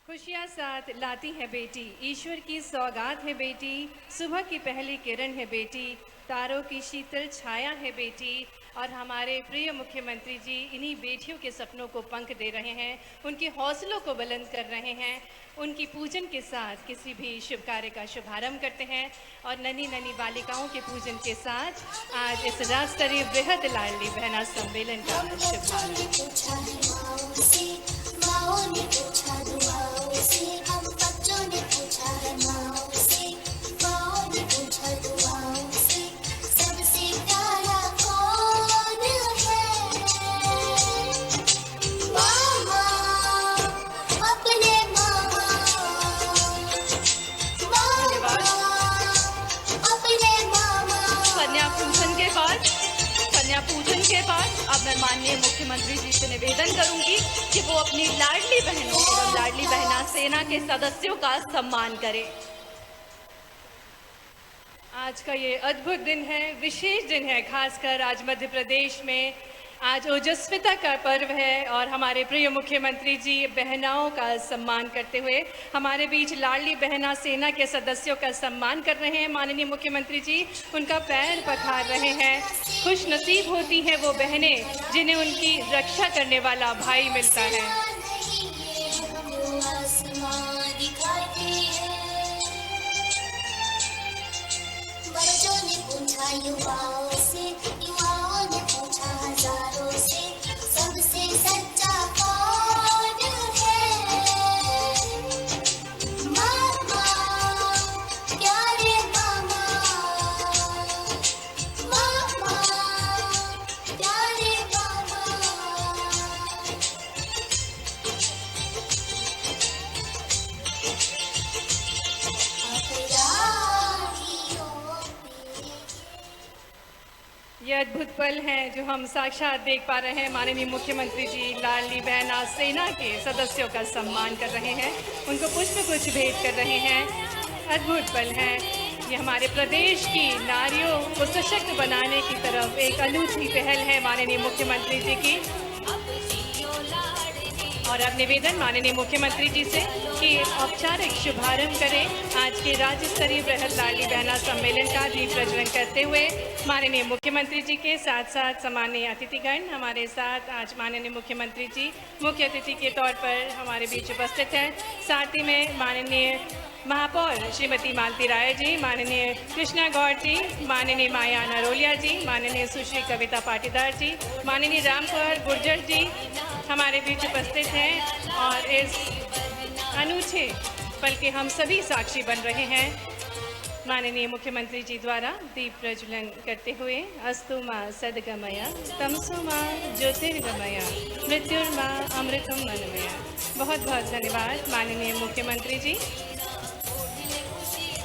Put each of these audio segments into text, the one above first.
खुशियाँ साथ लाती है बेटी, ईश्वर की सौगात है बेटी, सुबह की पहली किरण है बेटी, तारों की शीतल छाया है बेटी। और हमारे प्रिय मुख्यमंत्री जी इन्हीं बेटियों के सपनों को पंख दे रहे हैं, उनके हौसलों को बुलंद कर रहे हैं। उनकी पूजन के साथ किसी भी शुभ कार्य का शुभारंभ करते हैं और नन्ही नन्ही बालिकाओं के पूजन के साथ आज इस राज्य स्तरीय बृहद लाडली बहना सम्मेलन का शुभारंभ। कन्या पूजन के बाद अब मैं माननीय मुख्यमंत्री जी से निवेदन करूंगी कि वो अपनी लाडली बहनों और लाडली बहना सेना के सदस्यों का सम्मान करें। आज का ये अद्भुत दिन है, विशेष दिन है, खासकर आज मध्य प्रदेश में आज ओजस्विता का पर्व है और हमारे प्रिय मुख्यमंत्री जी बहनाओं का सम्मान करते हुए हमारे बीच लाडली बहना सेना के सदस्यों का सम्मान कर रहे हैं। माननीय मुख्यमंत्री जी उनका पैर पखार रहे हैं। खुश नसीब होती हैं वो बहनें जिन्हें उनकी रक्षा करने वाला भाई मिलता है। युवाओं से, युवाओं ने पूछा हजारों से, सबसे सच्चा कौन है? मामा, प्यारे मामा, मामा, प्यारे मामा। ये अद्भुत पल हैं जो हम साक्षात देख पा रहे हैं। माननीय मुख्यमंत्री जी लाडली बहना सेना के सदस्यों का सम्मान कर रहे हैं, उनको पुष्पगुच्छ भेंट कर रहे हैं। अद्भुत पल हैं। ये हमारे प्रदेश की नारियों को सशक्त बनाने की तरफ एक अनूठी पहल है माननीय मुख्यमंत्री जी की। और अब निवेदन माननीय मुख्यमंत्री जी से कि औपचारिक शुभारंभ करें आज के राज्य स्तरीय बृहद लाडली बहना सम्मेलन का दीप प्रज्वलन करते हुए। माननीय मुख्यमंत्री जी के साथ साथ सम्मानीय अतिथिगण हमारे साथ आज माननीय मुख्यमंत्री जी मुख्य अतिथि के तौर पर हमारे बीच उपस्थित हैं। साथ ही में माननीय महापौर श्रीमती मालती राय जी, माननीय कृष्णा गौड़ जी, माननीय माया नरोलिया जी, माननीय सुश्री कविता पाटीदार जी, माननीय रामकुमार गुर्जर जी हमारे बीच उपस्थित हैं और इस अनूठे पल के हम सभी साक्षी बन रहे हैं। माननीय मुख्यमंत्री जी द्वारा दीप प्रज्वलन करते हुए अस्तु माँ सद्गमया, तमसो माँ ज्योतिर्गमया, मृत्युर्माँ अमृतम मनमया। बहुत बहुत धन्यवाद माननीय मुख्यमंत्री जी।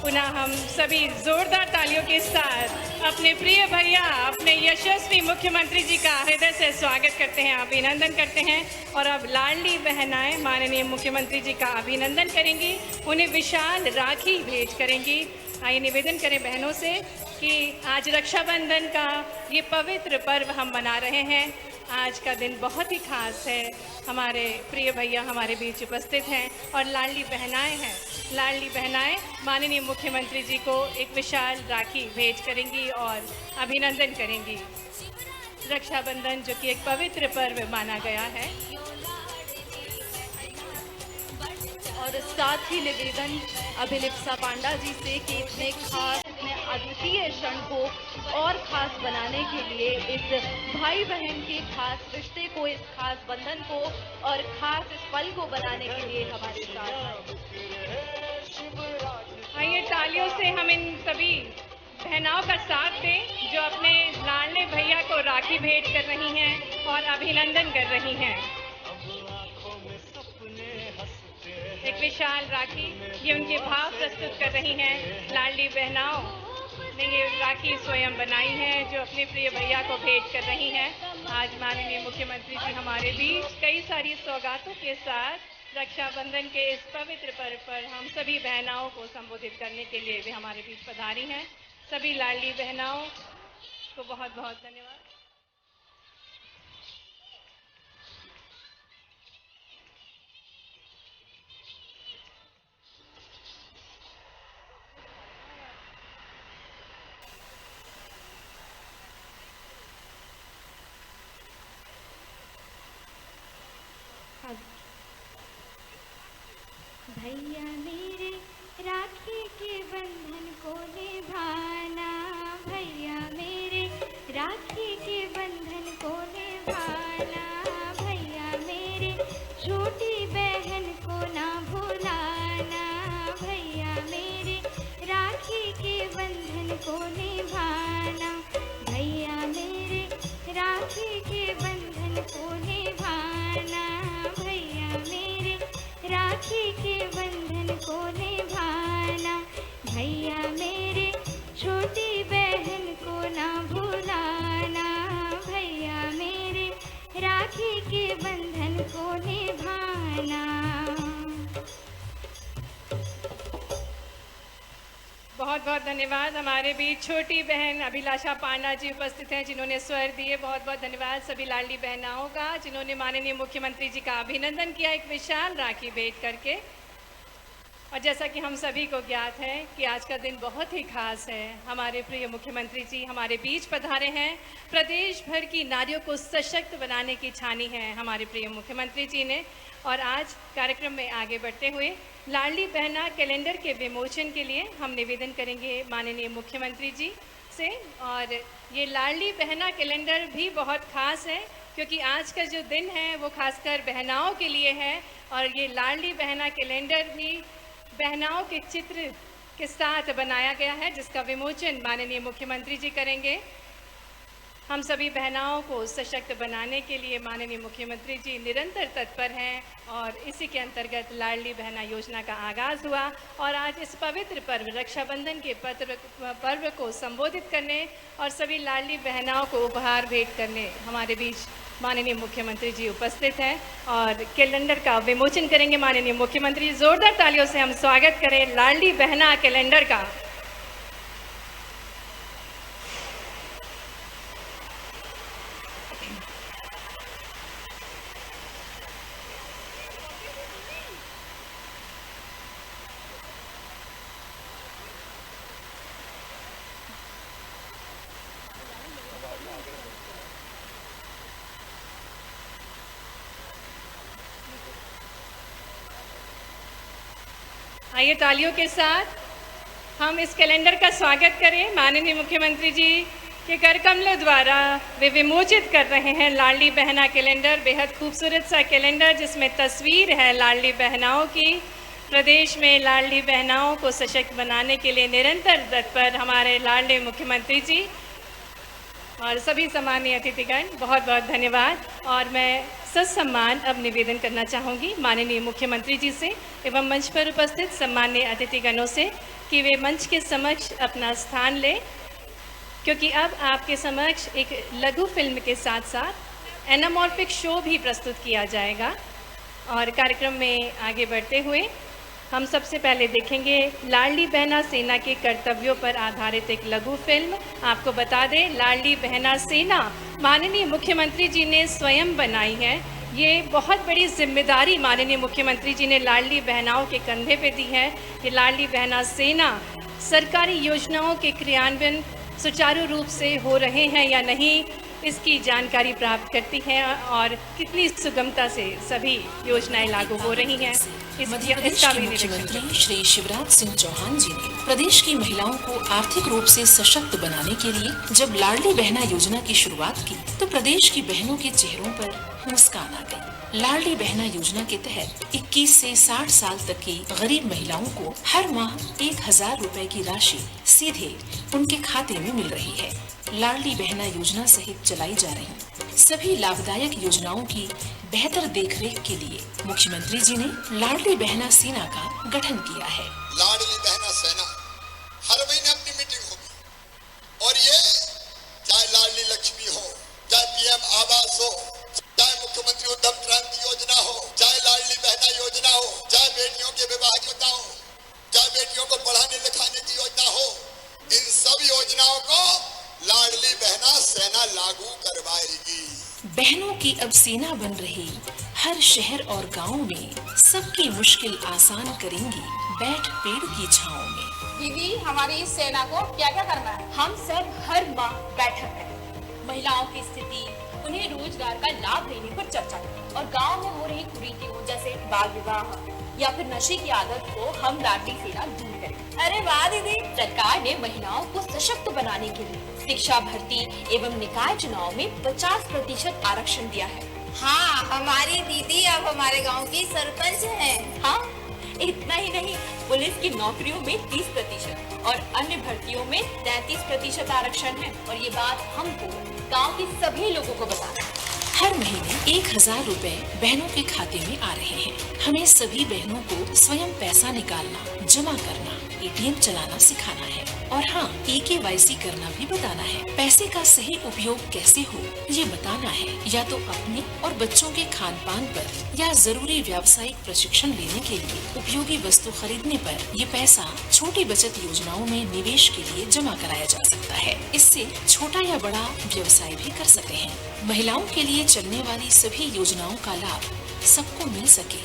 पुनः हम सभी जोरदार तालियों के साथ अपने प्रिय भैया, अपने यशस्वी मुख्यमंत्री जी का हृदय से स्वागत करते हैं, अभिनंदन करते हैं। और अब लाडली बहनाएं माननीय मुख्यमंत्री जी का अभिनंदन करेंगी, उन्हें विशाल राखी भेंट करेंगी। आइए निवेदन करें बहनों से कि आज रक्षाबंधन का ये पवित्र पर्व हम मना रहे हैं। आज का दिन बहुत ही खास है। हमारे प्रिय भैया हमारे बीच उपस्थित हैं और लाडली बहनाएं हैं। लाडली बहनाएं माननीय मुख्यमंत्री जी को एक विशाल राखी भेंट करेंगी और अभिनंदन करेंगी। रक्षाबंधन जो कि एक पवित्र पर्व माना गया है। और साथ ही निवेदन अभिलिप्सा पांडा जी से कि इतने खास, इतने अद्वितीय क्षण को और खास बनाने के लिए, इस भाई बहन के खास रिश्ते को, इस खास बंधन को और खास इस पल को बनाने के लिए हमारे साथ आइए तालियों से हम इन सभी बहनाओं का साथ दें जो अपने लाडले भैया को राखी भेंट कर रही हैं और अभिनंदन कर रही हैं। एक विशाल राखी ये उनके भाव प्रस्तुत कर रही हैं। लाडली बहनाओं ने ये राखी स्वयं बनाई है जो अपने प्रिय भैया को भेंट कर रही हैं। आज माननीय मुख्यमंत्री जी हमारे बीच कई सारी सौगातों के साथ रक्षाबंधन के इस पवित्र पर्व पर हम सभी बहनाओं को संबोधित करने के लिए भी हमारे बीच पधारी हैं। सभी लाडली बहनाओं को बहुत बहुत धन्यवाद। भैया मेरे राखी के बंधन को निभाना, भैया मेरे राखी के बंधन को निभाना, भैया मेरे छोटी बहन को ना भुलाना, भैया मेरे राखी के बंधन को निभाना, भैया मेरे राखी के बंधन को निभाना, भैया मेरे राखी के बंधन को निभाना, भैया मेरे छोटी बहन को ना भुलाना, भैया मेरे राखी के बंधन को निभाना। बहुत बहुत धन्यवाद। हमारे बीच छोटी बहन अभिलाषा पांडा जी उपस्थित हैं जिन्होंने स्वर दिए। बहुत बहुत धन्यवाद सभी लाडली बहनाओं का जिन्होंने माननीय मुख्यमंत्री जी का अभिनंदन किया एक विशाल राखी भेंट करके। और जैसा कि हम सभी को ज्ञात है कि आज का दिन बहुत ही खास है। हमारे प्रिय मुख्यमंत्री जी हमारे बीच पधारे हैं। प्रदेश भर की नारियों को सशक्त बनाने की ठानी है हमारे प्रिय मुख्यमंत्री जी ने। और आज कार्यक्रम में आगे बढ़ते हुए लाडली बहना कैलेंडर के विमोचन के लिए हम निवेदन करेंगे माननीय मुख्यमंत्री जी से। और ये लाडली बहना कैलेंडर भी बहुत खास है क्योंकि आज का जो दिन है वो खासकर बहनाओं के लिए है। और ये लाडली बहना कैलेंडर भी बहनाओं के चित्र के साथ बनाया गया है जिसका विमोचन माननीय मुख्यमंत्री जी करेंगे। हम सभी बहनाओं को सशक्त बनाने के लिए माननीय मुख्यमंत्री जी निरंतर तत्पर हैं और इसी के अंतर्गत लाडली बहना योजना का आगाज़ हुआ। और आज इस पवित्र पर्व रक्षाबंधन के पर्व को संबोधित करने और सभी लाडली बहनाओं को उपहार भेंट करने हमारे बीच माननीय मुख्यमंत्री जी उपस्थित हैं और कैलेंडर का विमोचन करेंगे माननीय मुख्यमंत्री। जोरदार तालियों से हम स्वागत करें लाडली बहना कैलेंडर का। आइए तालियों के साथ हम इस कैलेंडर का स्वागत करें। माननीय मुख्यमंत्री जी के कर कमलों द्वारा वे विमोचित कर रहे हैं लाडली बहना कैलेंडर। बेहद खूबसूरत सा कैलेंडर जिसमें तस्वीर है लाडली बहनाओं की। प्रदेश में लाडली बहनाओं को सशक्त बनाने के लिए निरंतर तत्पर हमारे लाडले मुख्यमंत्री जी और सभी सम्मानीय अतिथिगण, बहुत बहुत धन्यवाद। और मैं ससम्मान अब निवेदन करना चाहूँगी माननीय मुख्यमंत्री जी से एवं मंच पर उपस्थित सम्मानीय अतिथिगणों से कि वे मंच के समक्ष अपना स्थान लें क्योंकि अब आपके समक्ष एक लघु फिल्म के साथ साथ एनामॉर्फिक शो भी प्रस्तुत किया जाएगा। और कार्यक्रम में आगे बढ़ते हुए हम सबसे पहले देखेंगे लाडली बहना सेना के कर्तव्यों पर आधारित एक लघु फिल्म। आपको बता दें लाडली बहना सेना माननीय मुख्यमंत्री जी ने स्वयं बनाई है। ये बहुत बड़ी जिम्मेदारी माननीय मुख्यमंत्री जी ने लाडली बहनाओं के कंधे पे दी है। ये लाडली बहना सेना सरकारी योजनाओं के क्रियान्वयन सुचारू रूप से हो रहे हैं या नहीं इसकी जानकारी प्राप्त करती हैं और कितनी सुगमता से सभी योजनाएं लागू हो रही हैं। मध्य प्रदेश के मुख्यमंत्री श्री शिवराज सिंह चौहान जी ने प्रदेश की महिलाओं को आर्थिक रूप से सशक्त बनाने के लिए जब लाडली बहना योजना की शुरुआत की तो प्रदेश की बहनों के चेहरों पर मुस्कान आ गई। लाडली बहना योजना के तहत 21 से 60 साल तक की गरीब महिलाओं को हर माह 1000 रुपए की राशि सीधे उनके खाते में मिल रही है। लाडली बहना योजना सहित चलाई जा रही सभी लाभदायक योजनाओं की बेहतर देखरेख के लिए मुख्यमंत्री जी ने लाडली बहना सेना का गठन किया है। लाडली बहना सेना हर महीने अपनी मीटिंग होगी और ये चाहे लाडली लक्ष्मी हो, चाहे पीएम आवास हो, चाहे मुख्यमंत्री उद्यम क्रांति योजना हो, चाहे लाडली बहना योजना हो, चाहे बेटियों के विवाह योजना हो, चाहे बेटियों को पढ़ाने लिखाने की योजना हो, इन सब योजनाओं को लाडली बहना सेना लागू करवाएगी। बहनों की अब सेना बन रही हर शहर और गांव में सबकी मुश्किल आसान करेंगी बैठ पेड़ की छांव में। दीदी हमारी इस सेना को क्या क्या करना है? हम सब हर माह बैठक करें, महिलाओं की स्थिति, उन्हें रोजगार का लाभ देने पर चर्चा करें और गांव में हो रही कुरीतियों जैसे बाल विवाह, या फिर नशे की आदत को हम लाडली सेना दूर करें। अरे वाह दीदी, सरकार ने महिलाओं को सशक्त बनाने के लिए शिक्षा, भर्ती एवं निकाय चुनाव में 50% आरक्षण दिया है। हाँ, हमारी दीदी अब हमारे गांव की सरपंच हैं। हाँ, इतना ही नहीं, पुलिस की नौकरियों में 30% और अन्य भर्तियों में 33% आरक्षण है। और ये बात हमको गांव के सभी लोगों को बताना है। हर महीने 1000 रुपए बहनों के खाते में आ रहे हैं। हमें सभी बहनों को स्वयं पैसा निकालना, जमा करना, एटीएम चलाना सिखाना है और हाँ, EKYC करना भी बताना है। पैसे का सही उपयोग कैसे हो ये बताना है, या तो अपने और बच्चों के खान पान पर या जरूरी व्यावसायिक प्रशिक्षण लेने के लिए उपयोगी वस्तु खरीदने पर ये पैसा छोटी बचत योजनाओं में निवेश के लिए जमा कराया जा सकता है। इससे छोटा या बड़ा व्यवसाय भी कर सकते हैं। महिलाओं के लिए चलने वाली सभी योजनाओं का लाभ सबको मिल सके,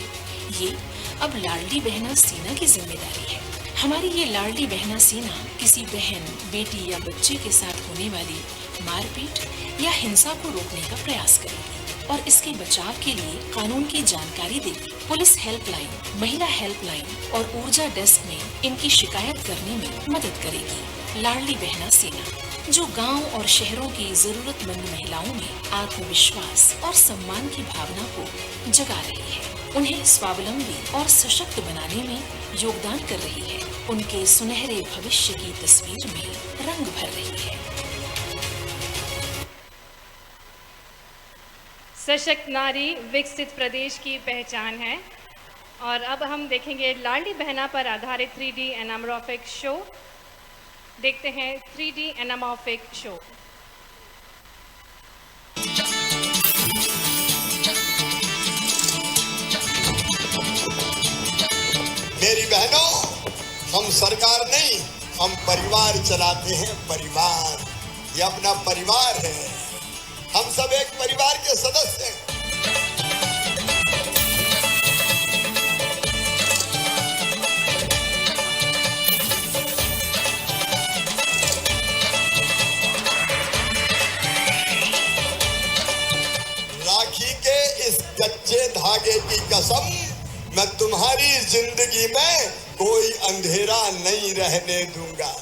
ये अब लाडली बहना सेना की जिम्मेदारी है। हमारी ये लाडली बहना सेना किसी बहन, बेटी या बच्चे के साथ होने वाली मारपीट या हिंसा को रोकने का प्रयास करेगी और इसके बचाव के लिए कानून की जानकारी देगी। पुलिस हेल्पलाइन, महिला हेल्पलाइन और ऊर्जा डेस्क में इनकी शिकायत करने में मदद करेगी। लाडली बहना सेना जो गांव और शहरों की जरूरतमंद महिलाओं में आत्मविश्वास और सम्मान की भावना को जगा रही है, उन्हें स्वावलंबी और सशक्त बनाने में योगदान कर रही है, उनके सुनहरे भविष्य की तस्वीर में रंग भर रही है। सशक्त नारी विकसित प्रदेश की पहचान है। और अब हम देखेंगे लाडली बहना पर आधारित 3D एनामॉर्फिक शो। देखते हैं 3D एनामॉर्फिक शो। मेरी बहनों, हम सरकार नहीं, हम परिवार चलाते हैं। परिवार, ये अपना परिवार है। हम सब एक परिवार के सदस्य हैं। राखी के इस कच्चे धागे की कसम, मैं तुम्हारी जिंदगी में कोई अंधेरा नहीं रहने दूंगा।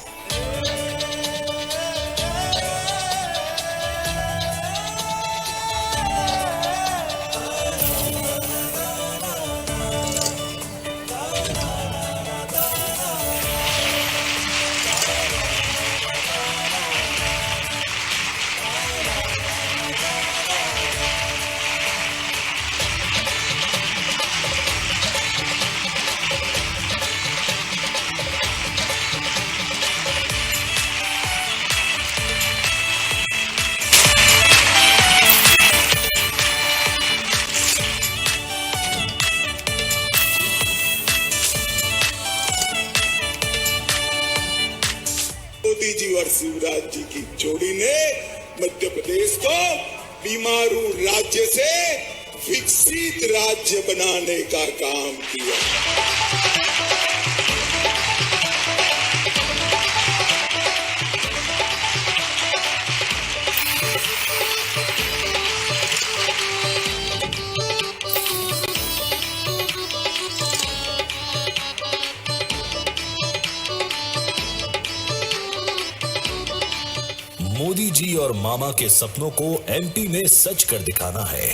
मोदी जी और शिवराज जी की जोड़ी ने मध्य प्रदेश को बीमारू राज्य से विकसित राज्य बनाने का काम किया। मोदी जी और मामा के सपनों को MP में सच कर दिखाना है।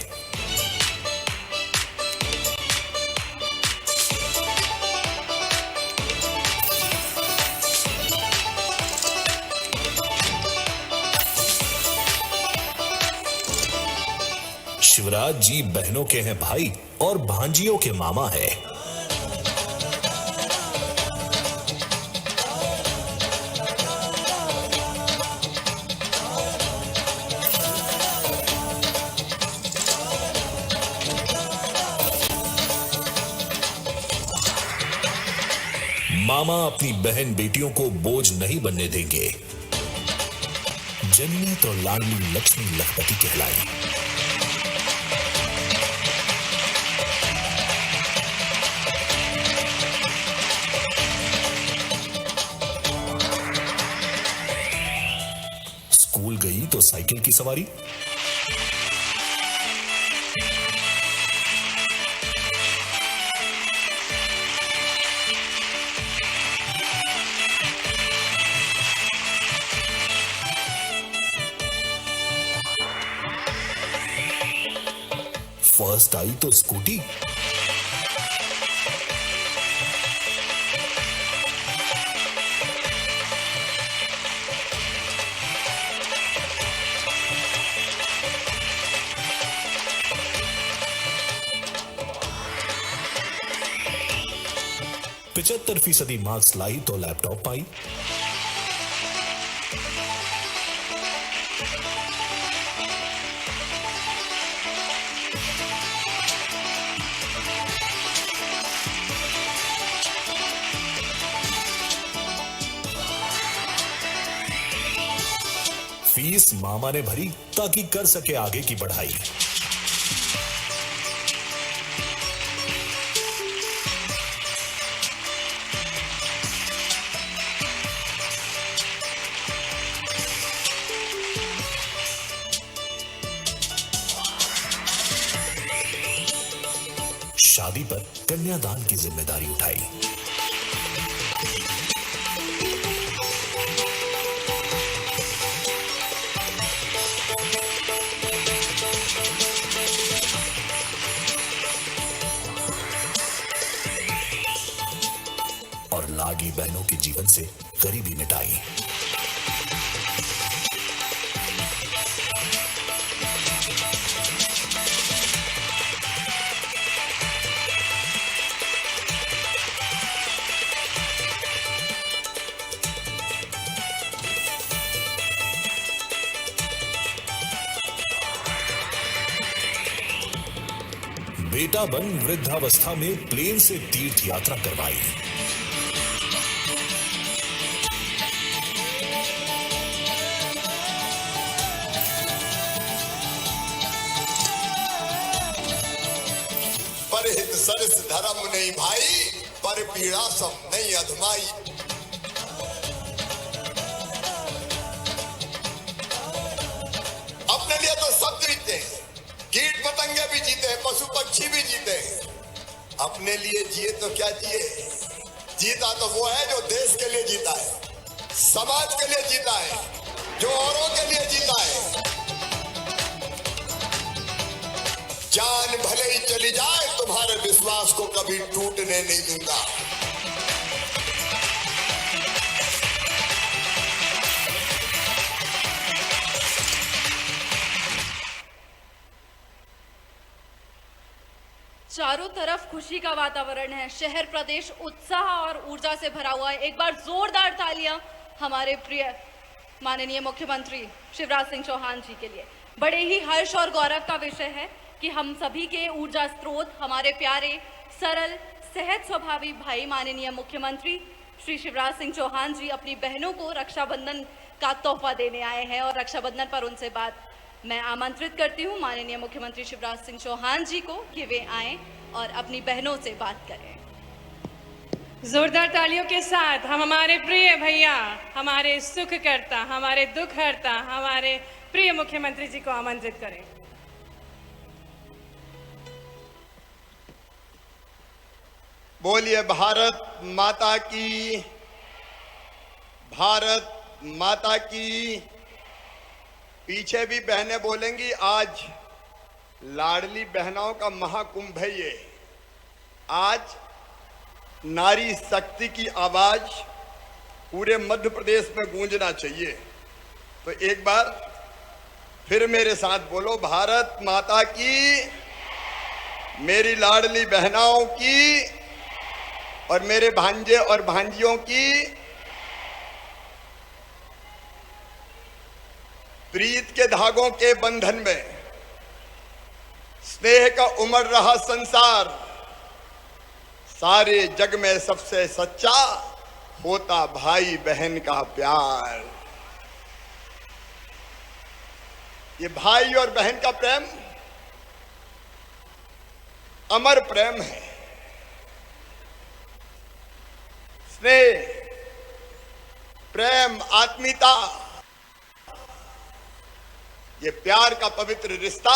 शिवराज जी बहनों के हैं भाई और भांजियों के मामा है। मामा अपनी बहन बेटियों को बोझ नहीं बनने देंगे। जननी तो लाडली लक्ष्मी लखपति कहलाई। स्कूल गई तो साइकिल की सवारी, फर्स्ट आई तो स्कूटी। %75 मार्क्स लाई तो लैपटॉप पाई। फीस मामा ने भरी ताकि कर सके आगे की पढ़ाई। शादी पर कन्यादान की जिम्मेदारी उठाई। और लाडली बहनों के जीवन से गरीबी मिटाई। बेटा बन वृद्धावस्था में प्लेन से तीर्थ यात्रा करवाई। परहित सरस धर्म नहीं भाई, पर पीड़ा सम नहीं अधमाई। अपने लिए तो सब जीते हैं, कीट पतंगे भी जीते हैं, पशु पक्षी भी जीते हैं। अपने लिए जिए तो क्या जिए? जीता तो वो है जो देश के लिए जीता है, समाज के लिए जीता है, जो औरों के लिए जीता है। जान भले ही चली जाए, तुम्हारे विश्वास को कभी टूटने नहीं दूंगा। चारों तरफ खुशी का वातावरण है, शहर प्रदेश उत्साह और ऊर्जा से भरा हुआ है। एक बार जोरदार तालियां हमारे प्रिय माननीय मुख्यमंत्री शिवराज सिंह चौहान जी के लिए। बड़े ही हर्ष और गौरव का विषय है कि हम सभी के ऊर्जा स्रोत, हमारे प्यारे सरल सहज स्वभावी भाई माननीय मुख्यमंत्री श्री शिवराज सिंह चौहान जी अपनी बहनों को रक्षाबंधन का तोहफा देने आए हैं। और रक्षाबंधन पर उनसे बात मैं आमंत्रित करती हूँ माननीय मुख्यमंत्री शिवराज सिंह चौहान जी को कि वे आएं और अपनी बहनों से बात करें। जोरदार तालियों के साथ हम हमारे प्रिय भैया, हमारे सुख करता, हमारे दुख हरता, हमारे प्रिय मुख्यमंत्री जी को आमंत्रित करें। बोलिए भारत माता की, भारत माता की। पीछे भी बहनें बोलेंगी, आज लाडली बहनों का महाकुंभ है ये। आज नारी शक्ति की आवाज पूरे मध्य प्रदेश में गूंजना चाहिए। तो एक बार फिर मेरे साथ बोलो, भारत माता की, मेरी लाडली बहनों की और मेरे भांजे और भांजियों की। प्रीत के धागों के बंधन में स्नेह का उमड़ रहा संसार, सारे जग में सबसे सच्चा होता भाई बहन का प्यार। ये भाई और बहन का प्रेम अमर प्रेम है। स्नेह, प्रेम, आत्मीयता, ये प्यार का पवित्र रिश्ता।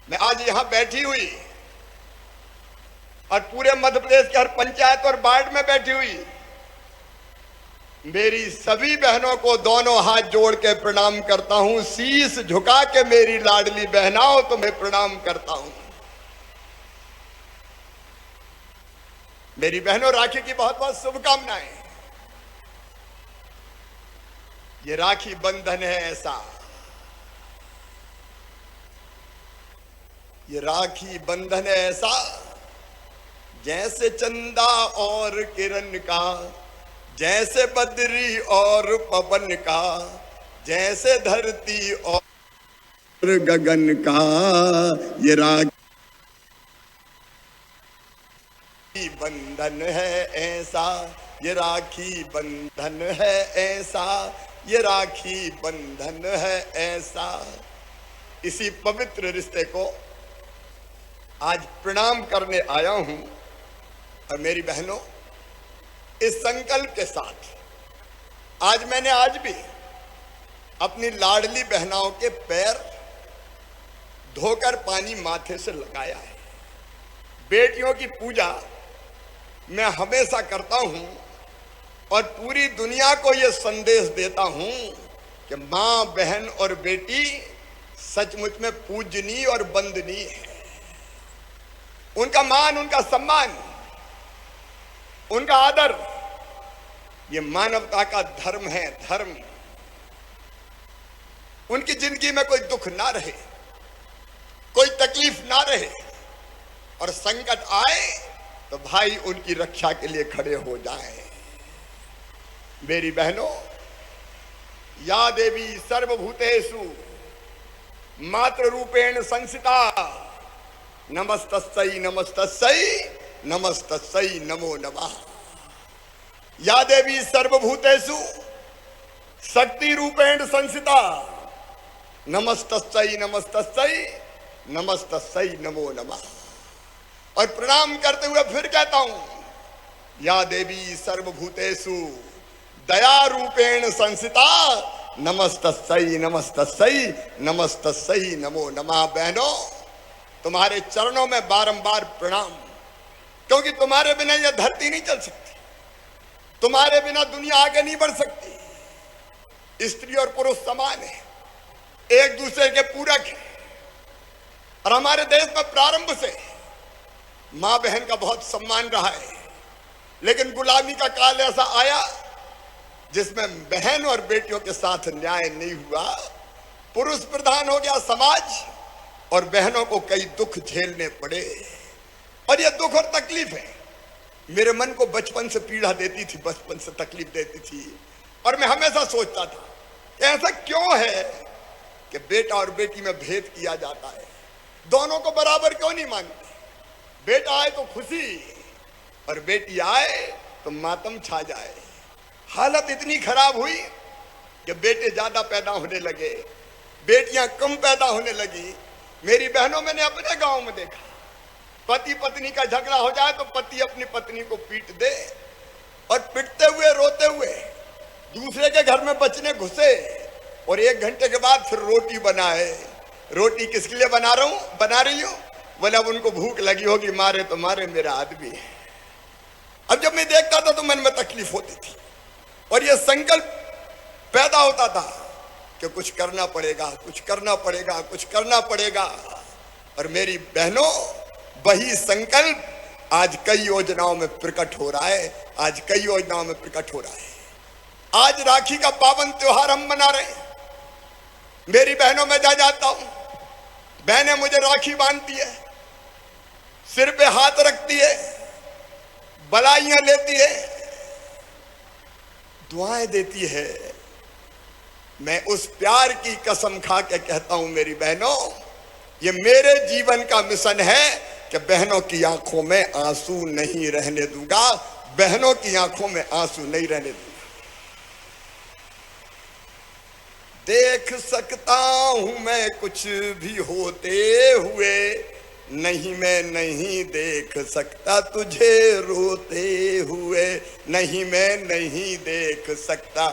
मैं आज यहां बैठी हुई और पूरे मध्य प्रदेश के हर पंचायत और वार्ड में बैठी हुई मेरी सभी बहनों को दोनों हाथ जोड़ के प्रणाम करता हूं। शीश झुका के मेरी लाडली बहनाओं तुम्हें प्रणाम करता हूं। मेरी बहनों, राखी की बहुत बहुत शुभकामनाएं। ये राखी बंधन है ऐसा, ये राखी बंधन है ऐसा, जैसे चंदा और किरण का, जैसे बदरी और पवन का, जैसे धरती और गगन का। ये राखी बंधन है ऐसा, ये राखी बंधन है ऐसा, ये राखी बंधन है ऐसा। इसी पवित्र रिश्ते को आज प्रणाम करने आया हूं। और मेरी बहनों, इस संकल्प के साथ आज भी अपनी लाडली बहनाओं के पैर धोकर पानी माथे से लगाया है। बेटियों की पूजा मैं हमेशा करता हूं और पूरी दुनिया को यह संदेश देता हूं कि मां, बहन और बेटी सचमुच में पूजनीय और वंदनीय है। उनका मान, उनका सम्मान, उनका आदर, ये मानवता का धर्म है। धर्म, उनकी जिंदगी में कोई दुख ना रहे, कोई तकलीफ ना रहे, और संकट आए तो भाई उनकी रक्षा के लिए खड़े हो जाएं। मेरी बहनों, या देवी सर्वभूतेषु मातृ रूपेण संस्थिता, नमस्तस्यै नमस्तस्यै नमस्तस्यै नमो नमः। या देवी सर्वभूतेषु शक्ति रूपेण संस्थिता, नमस्तस्यै नमस्तस्यै नमस्तस्यै नमो नमः। और प्रणाम करते हुए फिर कहता हूं, या देवी सर्वभूतेषु दया रूपेण संस्थिता, नमस्तस्यै नमस्तस्यै नमस्तस्यै नमो नमः। बहनों, तुम्हारे चरणों में बारंबार प्रणाम, क्योंकि तुम्हारे बिना यह धरती नहीं चल सकती, तुम्हारे बिना दुनिया आगे नहीं बढ़ सकती। स्त्री और पुरुष समान है, एक दूसरे के पूरक है। और हमारे देश में प्रारंभ से मां बहन का बहुत सम्मान रहा है, लेकिन गुलामी का काल ऐसा आया जिसमें बहन और बेटियों के साथ न्याय नहीं हुआ। पुरुष प्रधान हो गया समाज और बहनों को कई दुख झेलने पड़े। और यह दुख और तकलीफ है मेरे मन को बचपन से पीड़ा देती थी, बचपन से तकलीफ देती थी। और मैं हमेशा सोचता था कि ऐसा क्यों है कि बेटा और बेटी में भेद किया जाता है, दोनों को बराबर क्यों नहीं मानते। बेटा आए तो खुशी और बेटी आए तो मातम छा जाए। हालत इतनी खराब हुई कि बेटे ज्यादा पैदा होने लगे, बेटियां कम पैदा होने लगी। मेरी बहनों, मैंने अपने गांव में देखा, पति पत्नी का झगड़ा हो जाए तो पति अपनी पत्नी को पीट दे, और पीटते हुए रोते हुए दूसरे के घर में बचने घुसे, और 1 घंटे के बाद फिर रोटी बनाए। रोटी किसके लिए बना रही हूं? बोले अब उनको भूख लगी होगी, मारे तो मारे, मेरा आदमी है। अब जब मैं देखता था तो मन में तकलीफ होती थी, और यह संकल्प पैदा होता था कि कुछ करना पड़ेगा, कुछ करना पड़ेगा, कुछ करना पड़ेगा। और मेरी बहनों, वही संकल्प आज कई योजनाओं में प्रकट हो रहा है, आज कई योजनाओं में प्रकट हो रहा है। आज राखी का पावन त्योहार हम मना रहे हैं। मेरी बहनों, में जाता हूं, बहनें मुझे राखी बांधती है, सिर पे हाथ रखती है, बधाइयां लेती है, दुआएं देती है। मैं उस प्यार की कसम खा के कहता हूं, मेरी बहनों, ये मेरे जीवन का मिशन है कि बहनों की आंखों में आंसू नहीं रहने दूंगा, बहनों की आंखों में आंसू नहीं रहने दूंगा। देख सकता हूं मैं कुछ भी होते हुए, नहीं मैं नहीं देख सकता तुझे रोते हुए, नहीं मैं नहीं देख सकता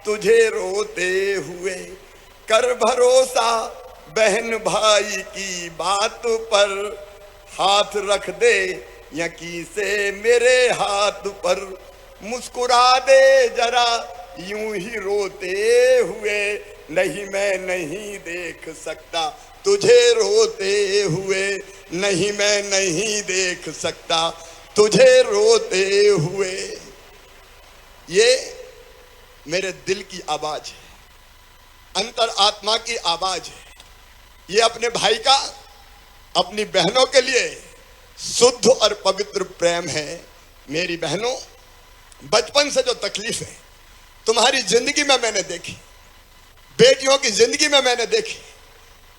तुझे रोते हुए। कर भरोसा बहन भाई की बात पर, हाथ रख दे यकीन से मेरे हाथ पर, मुस्कुरा दे जरा यूं ही रोते हुए, नहीं मैं नहीं देख सकता तुझे रोते हुए, नहीं मैं नहीं देख सकता तुझे रोते हुए। ये मेरे दिल की आवाज है, अंतर आत्मा की आवाज है। ये अपने भाई का, अपनी बहनों के लिए शुद्ध और पवित्र प्रेम है। मेरी बहनों, बचपन से जो तकलीफ है तुम्हारी जिंदगी में मैंने देखी, बेटियों की जिंदगी में मैंने देखी,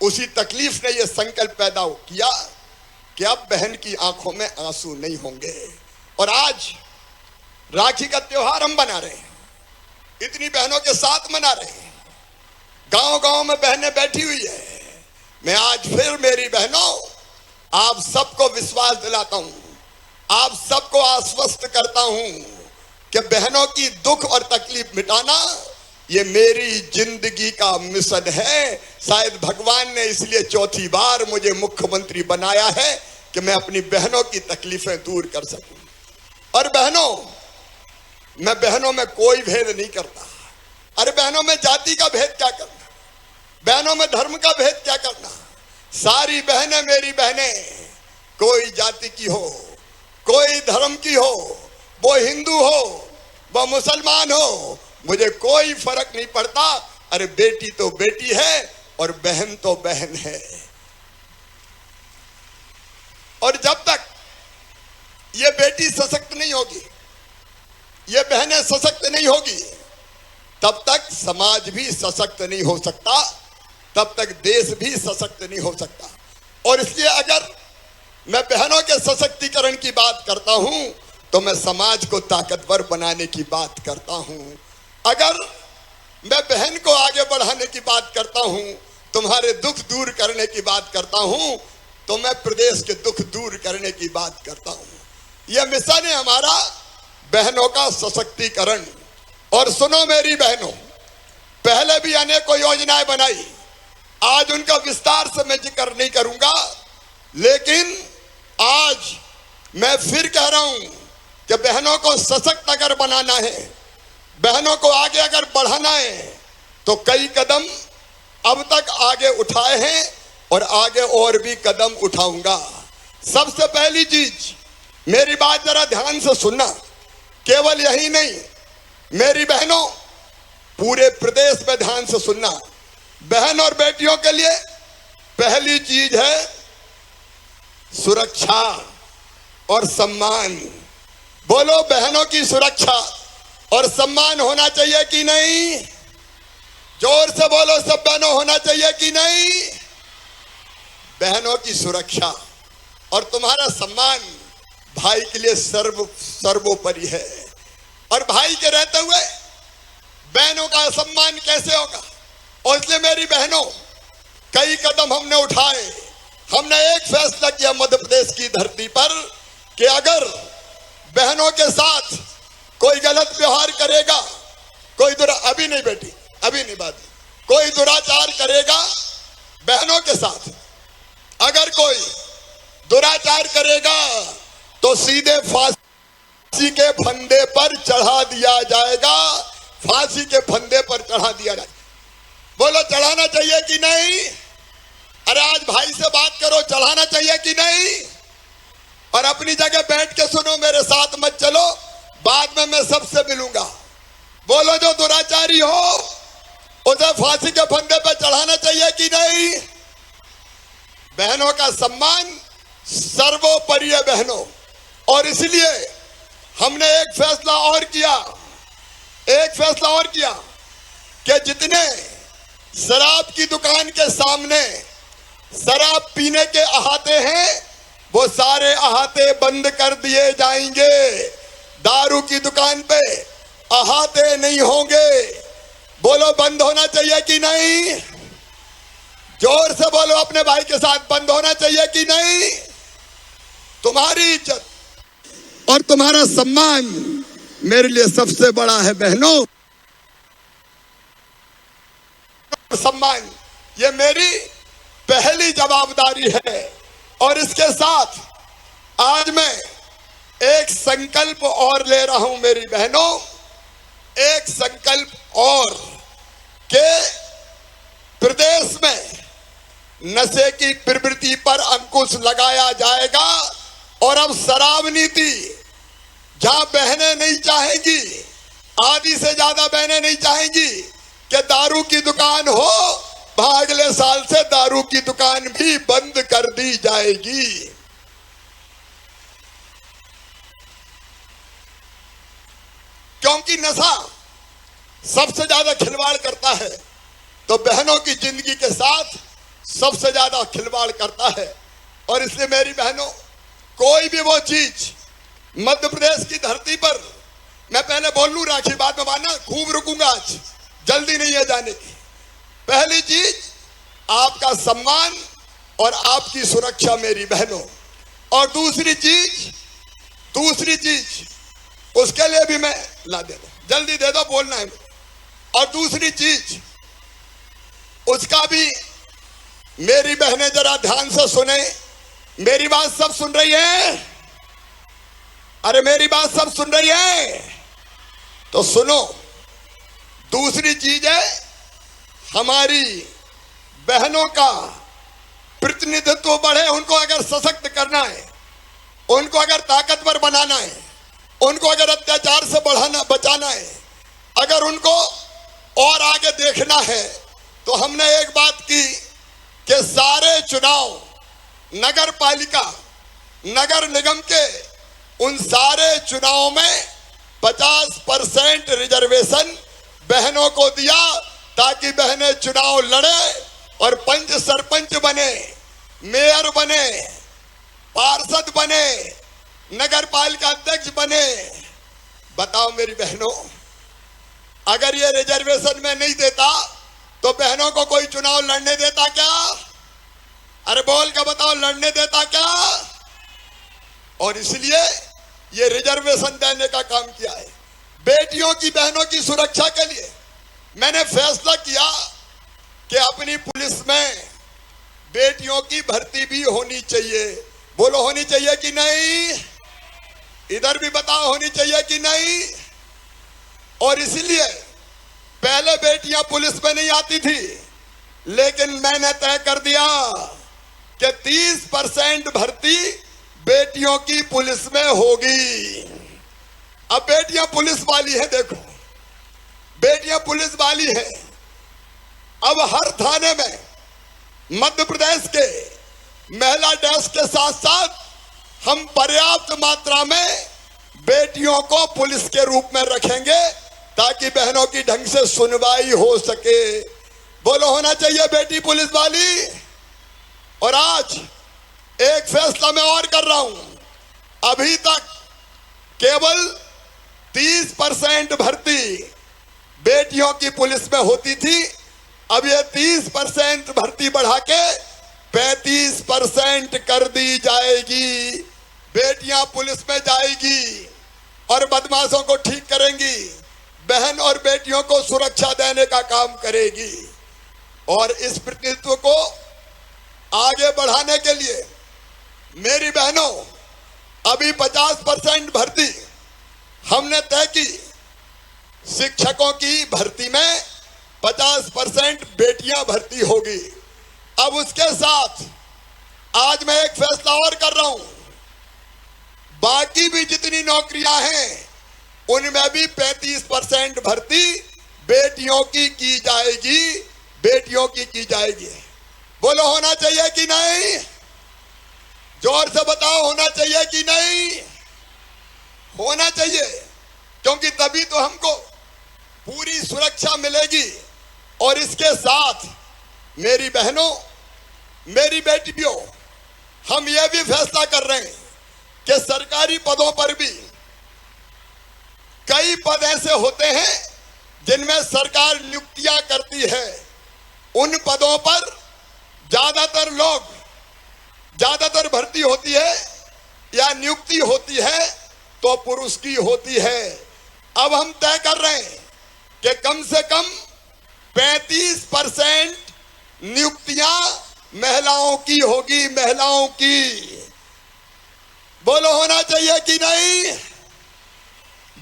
उसी तकलीफ ने यह संकल्प पैदा किया कि अब बहन की आंखों में आंसू नहीं होंगे। और आज राखी का त्योहार हम मना रहे हैं, इतनी बहनों के साथ मना रहे हैं, गांव गांव में बहनें बैठी हुई है। मैं आज फिर मेरी बहनों आप सबको विश्वास दिलाता हूं, आप सबको आश्वस्त करता हूं कि बहनों की दुख और तकलीफ मिटाना ये मेरी जिंदगी का मिशन है। शायद भगवान ने इसलिए चौथी बार मुझे मुख्यमंत्री बनाया है कि मैं अपनी बहनों की तकलीफें दूर कर सकूं। और बहनों, मैं बहनों में कोई भेद नहीं करता। अरे बहनों में जाति का भेद क्या करना, बहनों में धर्म का भेद क्या करना। सारी बहनें मेरी बहनें, कोई जाति की हो, कोई धर्म की हो, वो हिंदू हो, वो मुसलमान हो, मुझे कोई फर्क नहीं पड़ता। अरे बेटी तो बेटी है और बहन तो बहन है। और जब तक ये बेटी सशक्त नहीं होगी, ये बहनें सशक्त नहीं होगी, तब तक समाज भी सशक्त नहीं हो सकता, तब तक देश भी सशक्त नहीं हो सकता। और इसलिए अगर मैं बहनों के सशक्तिकरण की बात करता हूं तो मैं समाज को ताकतवर बनाने की बात करता हूं। अगर मैं बहन को आगे बढ़ाने की बात करता हूं, तुम्हारे दुख दूर करने की बात करता हूं, तो मैं प्रदेश के दुख दूर करने की बात करता हूं। यह मिशन है हमारा, बहनों का सशक्तिकरण। और सुनो मेरी बहनों, पहले भी अनेकों योजनाएं बनाई, आज उनका विस्तार से मैं जिक्र नहीं करूंगा, लेकिन आज मैं फिर कह रहा हूं कि बहनों को सशक्त अगर बनाना है, बहनों को आगे अगर बढ़ाना है, तो कई कदम अब तक आगे उठाए हैं और आगे और भी कदम उठाऊंगा। सबसे पहली चीज, मेरी बात जरा ध्यान से सुनना, केवल यही नहीं मेरी बहनों, पूरे प्रदेश में ध्यान से सुनना। बहन और बेटियों के लिए पहली चीज है सुरक्षा और सम्मान। बोलो, बहनों की सुरक्षा और सम्मान होना चाहिए कि नहीं? जोर से बोलो, सब बहनों, होना चाहिए कि नहीं? बहनों की सुरक्षा और तुम्हारा सम्मान भाई के लिए सर्वोपरि है। और भाई के रहते हुए बहनों का सम्मान कैसे होगा? और इसलिए मेरी बहनों, कई कदम हमने उठाए। हमने एक फैसला किया मध्य प्रदेश की धरती पर कि अगर बहनों के साथ कोई गलत व्यवहार करेगा, कोई अभी नहीं बेटी, अभी नहीं बात, कोई दुराचार करेगा बहनों के साथ, अगर कोई दुराचार करेगा तो सीधे फांसी के फंदे पर चढ़ा दिया जाएगा। फांसी के फंदे पर चढ़ा दिया जाएगा। बोलो, चढ़ाना चाहिए कि नहीं? अरे आज भाई से बात करो, चढ़ाना चाहिए कि नहीं? और अपनी जगह बैठ के सुनो, मेरे साथ मत चलो, बाद में मैं सबसे मिलूंगा। बोलो, जो दुराचारी हो उसे फांसी के फंदे पर चढ़ाना चाहिए कि नहीं? बहनों का सम्मान सर्वोपरि है बहनों। और इसलिए हमने एक फैसला और किया कि जितने शराब की दुकान के सामने शराब पीने के अहाते हैं, वो सारे अहाते बंद कर दिए जाएंगे। दारू की दुकान पे अहाते नहीं होंगे। बोलो, बंद होना चाहिए कि नहीं? जोर से बोलो अपने भाई के साथ, बंद होना चाहिए कि नहीं? तुम्हारी इज्जत और तुम्हारा सम्मान मेरे लिए सबसे बड़ा है बहनों। सम्मान ये मेरी पहली जवाबदारी है। और इसके साथ आज मैं एक संकल्प और ले रहा हूं मेरी बहनों, एक संकल्प और के प्रदेश में नशे की प्रवृत्ति पर अंकुश लगाया जाएगा। और अब शराब नीति, जहां बहनें नहीं चाहेंगी, आधी से ज्यादा बहनें नहीं चाहेंगी कि दारू की दुकान हो, वहां अगले साल से दारू की दुकान भी बंद कर दी जाएगी। क्योंकि नशा सबसे ज्यादा खिलवाड़ करता है, तो बहनों की जिंदगी के साथ सबसे ज्यादा खिलवाड़ करता है। और इसलिए मेरी बहनों, कोई भी वो चीज मध्य प्रदेश की धरती पर, मैं पहले बोल लूं राखी, बाद में मानना, खूब रुकूंगा, आज जल्दी नहीं है जाने की। पहली चीज आपका सम्मान और आपकी सुरक्षा मेरी बहनों, और दूसरी चीज उसके लिए भी मैं ला दे दो, जल्दी दे दो, बोलना है। और दूसरी चीज उसका भी मेरी बहनें जरा ध्यान से सुने, मेरी बात सब सुन रही है? अरे मेरी बात सब सुन रही है? तो सुनो, दूसरी चीज है हमारी बहनों का प्रतिनिधित्व बढ़े, उनको अगर सशक्त करना है, उनको अगर ताकतवर बनाना है, उनको अगर अत्याचार से बचाना है, अगर उनको और आगे देखना है, तो हमने एक बात की कि सारे चुनाव, नगर पालिका, नगर निगम के उन सारे चुनाव में 50% रिजर्वेशन बहनों को दिया, ताकि बहनें चुनाव लड़े और पंच सरपंच बने, मेयर बने, पार्षद बने, नगर पालिका अध्यक्ष बने। बताओ मेरी बहनों, अगर ये रिजर्वेशन में नहीं देता तो बहनों को कोई चुनाव लड़ने देता क्या? अरे बोल के बताओ, लड़ने देता क्या? और इसलिए ये रिजर्वेशन देने का काम किया है। बेटियों की, बहनों की सुरक्षा के लिए मैंने फैसला किया कि अपनी पुलिस में बेटियों की भर्ती भी होनी चाहिए। बोलो, होनी चाहिए कि नहीं? इधर भी बताओ, होनी चाहिए कि नहीं? और इसलिए पहले बेटियां पुलिस में नहीं आती थी, लेकिन मैंने तय कर दिया कि 30% भर्ती बेटियों की पुलिस में होगी। अब बेटियां पुलिस वाली है, देखो, बेटियां पुलिस वाली है। अब हर थाने में मध्य प्रदेश के महिला डेस्क के साथ साथ हम पर्याप्त मात्रा में बेटियों को पुलिस के रूप में रखेंगे, ताकि बहनों की ढंग से सुनवाई हो सके। बोलो, होना चाहिए बेटी पुलिस वाली। और आज एक फैसला मैं और कर रहा हूं, अभी तक केवल 30% भर्ती बेटियों की पुलिस में होती थी, अब ये 30% भर्ती बढ़ा के 35% कर दी जाएगी। बेटियां पुलिस में जाएगी और बदमाशों को ठीक करेंगी, बहन और बेटियों को सुरक्षा देने का काम करेगी। और इस प्रतिनिधित्व को आगे बढ़ाने के लिए मेरी बहनों, अभी 50% भर्ती हमने तय की। शिक्षकों की भर्ती में 50% बेटियां भर्ती होगी। अब उसके साथ आज मैं एक फैसला और कर रहा हूं, बाकी भी जितनी नौकरियां हैं उनमें भी 35% भर्ती बेटियों की जाएगी, बेटियों की जाएगी। बोलो, होना चाहिए कि नहीं? जोर से बताओ, होना चाहिए कि नहीं? होना चाहिए, क्योंकि तभी तो हमको पूरी सुरक्षा मिलेगी। और इसके साथ मेरी बहनों, मेरी बेटियों, हम यह भी फैसला कर रहे हैं कि सरकारी पदों पर भी कई पद ऐसे होते हैं जिनमें सरकार नियुक्तियां करती है। उन पदों पर ज्यादातर भर्ती होती है या नियुक्ति होती है तो पुरुष की होती है। अब हम तय कर रहे हैं कि कम से कम 35% नियुक्तियां महिलाओं की होगी, महिलाओं की। बोलो होना चाहिए कि नहीं?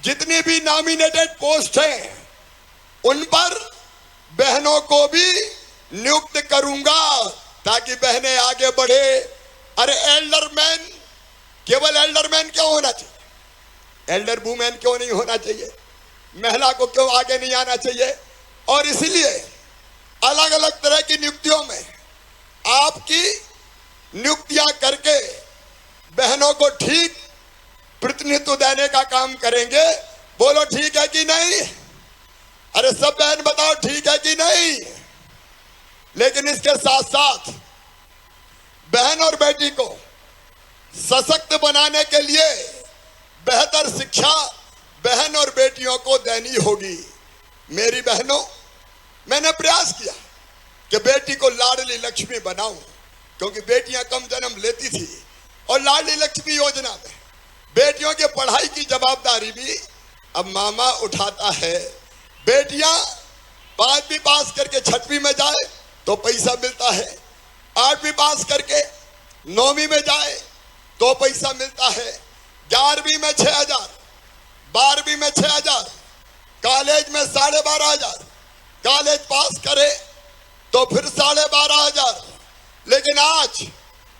जितनी भी नॉमिनेटेड पोस्ट हैं उन पर बहनों को भी नियुक्त करूंगा ताकि बहनें आगे बढ़े। अरे एल्डरमैन, केवल एल्डरमैन क्यों होना चाहिए? एल्डर वुमेन क्यों नहीं होना चाहिए? महिला को क्यों आगे नहीं आना चाहिए? और इसलिए अलग अलग तरह की नियुक्तियों में आपकी नियुक्तियां करके बहनों को ठीक प्रतिनिधित्व देने का काम करेंगे। बोलो ठीक है कि नहीं? अरे सब बहन बताओ ठीक है कि नहीं? लेकिन इसके साथ साथ बहन और बेटी को सशक्त बनाने के लिए बेहतर शिक्षा बहन और बेटियों को देनी होगी। मेरी बहनों, मैंने प्रयास किया कि बेटी को लाडली लक्ष्मी बनाऊं, क्योंकि बेटियां कम जन्म लेती थी और लाडली लक्ष्मी योजना में बेटियों के पढ़ाई की जवाबदारी भी अब मामा उठाता है। बेटियां 5वीं पास करके 6वीं में जाए तो पैसा मिलता है, 8वीं पास करके 9वीं में जाए तो पैसा मिलता है, 11वीं में 6,000, 12वीं में 6,000, कॉलेज में 12,500, कॉलेज पास करे तो फिर 12,500। लेकिन आज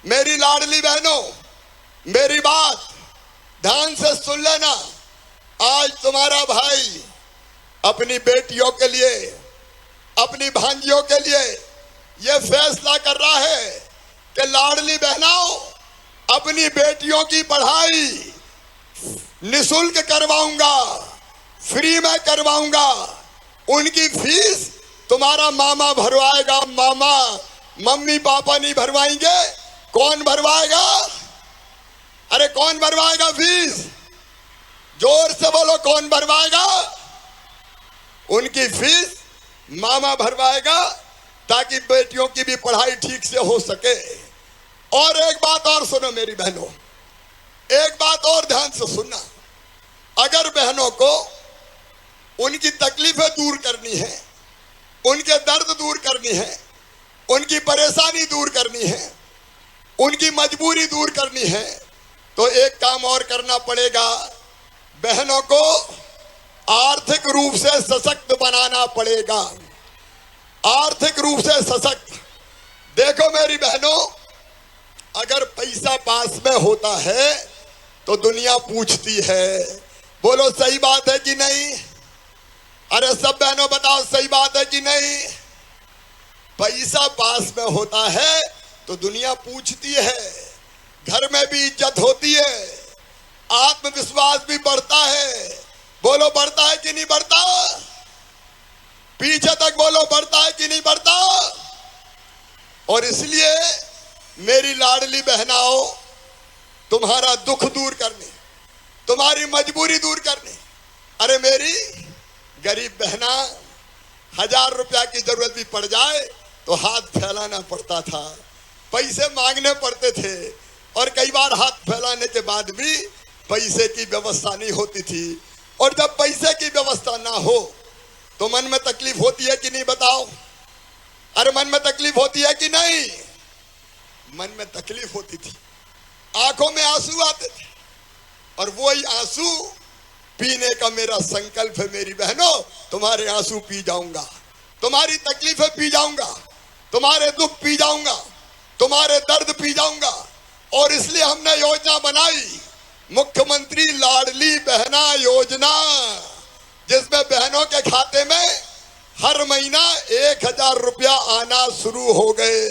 मेरी लाडली बहनों, मेरी बात ध्यान से सुन लेना। आज तुम्हारा भाई अपनी बेटियों के लिए, अपनी भांजियों के लिए यह फैसला कर रहा है कि लाडली बहनों, अपनी बेटियों की पढ़ाई निशुल्क करवाऊंगा, फ्री में करवाऊंगा। उनकी फीस तुम्हारा मामा भरवाएगा। मामा, मम्मी पापा नहीं भरवाएंगे। कौन भरवाएगा? अरे कौन भरवाएगा फीस? जोर से बोलो, कौन भरवाएगा? उनकी फीस मामा भरवाएगा ताकि बेटियों की भी पढ़ाई ठीक से हो सके। और एक बात और सुनो मेरी बहनों, एक बात और ध्यान से सुनना। अगर बहनों को उनकी तकलीफें दूर करनी है, उनके दर्द दूर करनी है, उनकी परेशानी दूर करनी है, उनकी मजबूरी दूर करनी है, तो एक काम और करना पड़ेगा। बहनों को आर्थिक रूप से सशक्त बनाना पड़ेगा। आर्थिक रूप से सशक्त। देखो मेरी बहनों, अगर पैसा पास में होता है तो दुनिया पूछती है। बोलो सही बात है कि नहीं? अरे सब बहनों बताओ, सही बात है कि नहीं? पैसा पास में होता है तो दुनिया पूछती है, घर में भी इज्जत होती है, आत्मविश्वास भी बढ़ता है। बोलो बढ़ता है कि नहीं बढ़ता? पीछे तक बोलो, बढ़ता है कि नहीं बढ़ता? और इसलिए मेरी लाडली बहनाओं, तुम्हारा दुख दूर करने, तुम्हारी मजबूरी दूर करने, अरे मेरी गरीब बहना, 1000 रुपया की जरूरत भी पड़ जाए तो हाथ फैलाना पड़ता था, पैसे मांगने पड़ते थे, और कई बार हाथ फैलाने के बाद भी पैसे की व्यवस्था नहीं होती थी। और जब पैसे की व्यवस्था ना हो तो मन में तकलीफ होती है कि नहीं बताओ? अरे मन में तकलीफ होती है कि नहीं? मन में तकलीफ होती थी, आंखों में आंसू आते थे, और वही आंसू पीने का मेरा संकल्प है। मेरी बहनों, तुम्हारे आंसू पी जाऊंगा, तुम्हारी तकलीफें पी जाऊंगा, तुम्हारे दुख पी जाऊंगा, तुम्हारे दर्द पी जाऊंगा। और इसलिए हमने योजना बनाई, मुख्यमंत्री लाडली बहना योजना, जिसमें बहनों के खाते में हर महीना 1000 रुपया आना शुरू हो गए।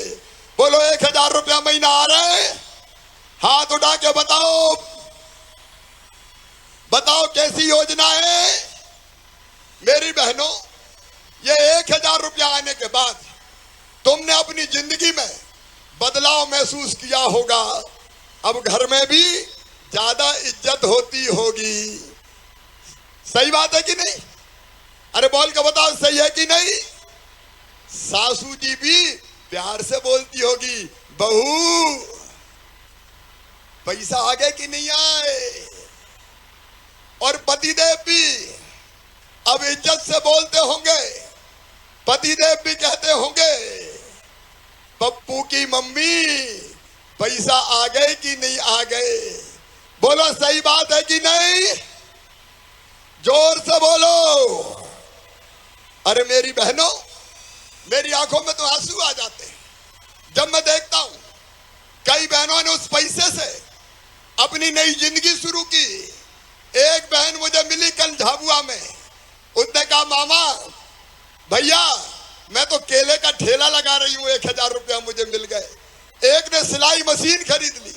बोलो 1000 रुपया महीना आ रहे हैं? हाथ उठा के बताओ, बताओ कैसी योजना है? मेरी बहनों, ये 1000 रुपया आने के बाद तुमने अपनी जिंदगी में बदलाव महसूस किया होगा। अब घर में भी ज्यादा इज्जत होती होगी। सही बात है कि नहीं? अरे बोल के बताओ, सही है कि नहीं? सासू जी भी प्यार से बोलती होगी, बहू पैसा आगे कि नहीं आए? और पतिदेव भी अब इज्जत से बोलते होंगे, पतिदेव भी कहते होंगे, पप्पू की मम्मी पैसा आ गए कि नहीं आ गए? बोलो सही बात है कि नहीं? जोर से बोलो। अरे मेरी बहनों, मेरी आंखों में तो आंसू आ जाते हैं जब मैं देखता हूं कई बहनों ने उस पैसे से अपनी नई जिंदगी शुरू की। एक बहन मुझे मिली कल झाबुआ में, उसने कहा मामा भैया मैं तो केले का ठेला लगा रही हूं, 1000 रुपया मुझे मिल गए। एक ने सिलाई मशीन खरीद ली,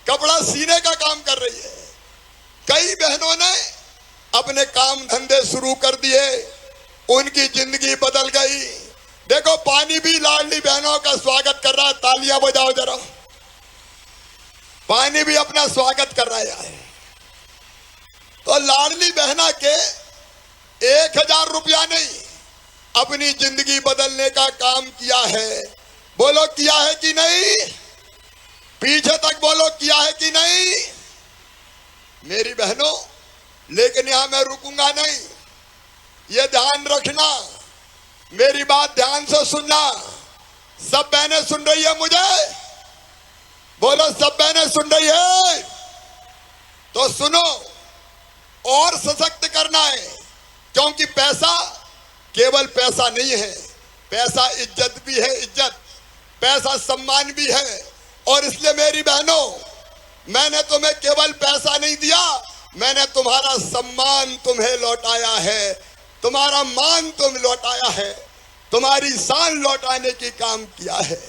कपड़ा सीने का काम कर रही है। कई बहनों ने अपने काम धंधे शुरू कर दिए, उनकी जिंदगी बदल गई। देखो पानी भी लाडली बहनों का स्वागत कर रहा है, तालियां बजाओ जरा। पानी भी अपना स्वागत कर रहा है। तो लाडली बहना के 1000 रुपया नहीं, अपनी जिंदगी बदलने का काम किया है। बोलो किया है कि नहीं? पीछे तक बोलो किया है कि नहीं? मेरी बहनों, लेकिन यहां मैं रुकूंगा नहीं। ये ध्यान रखना, मेरी बात ध्यान से सुनना। सब बहनें सुन रही है मुझे? बोलो सब बहनें सुन रही है? तो सुनो, और सशक्त करना है, क्योंकि पैसा केवल पैसा नहीं है, पैसा इज्जत भी है, इज्जत, पैसा सम्मान भी है। और इसलिए मेरी बहनों, मैंने तुम्हें केवल पैसा नहीं दिया, मैंने तुम्हारा सम्मान तुम्हें लौटाया है, तुम्हारा मान तुम लौटाया है, तुम्हारी शान लौटाने की काम किया है।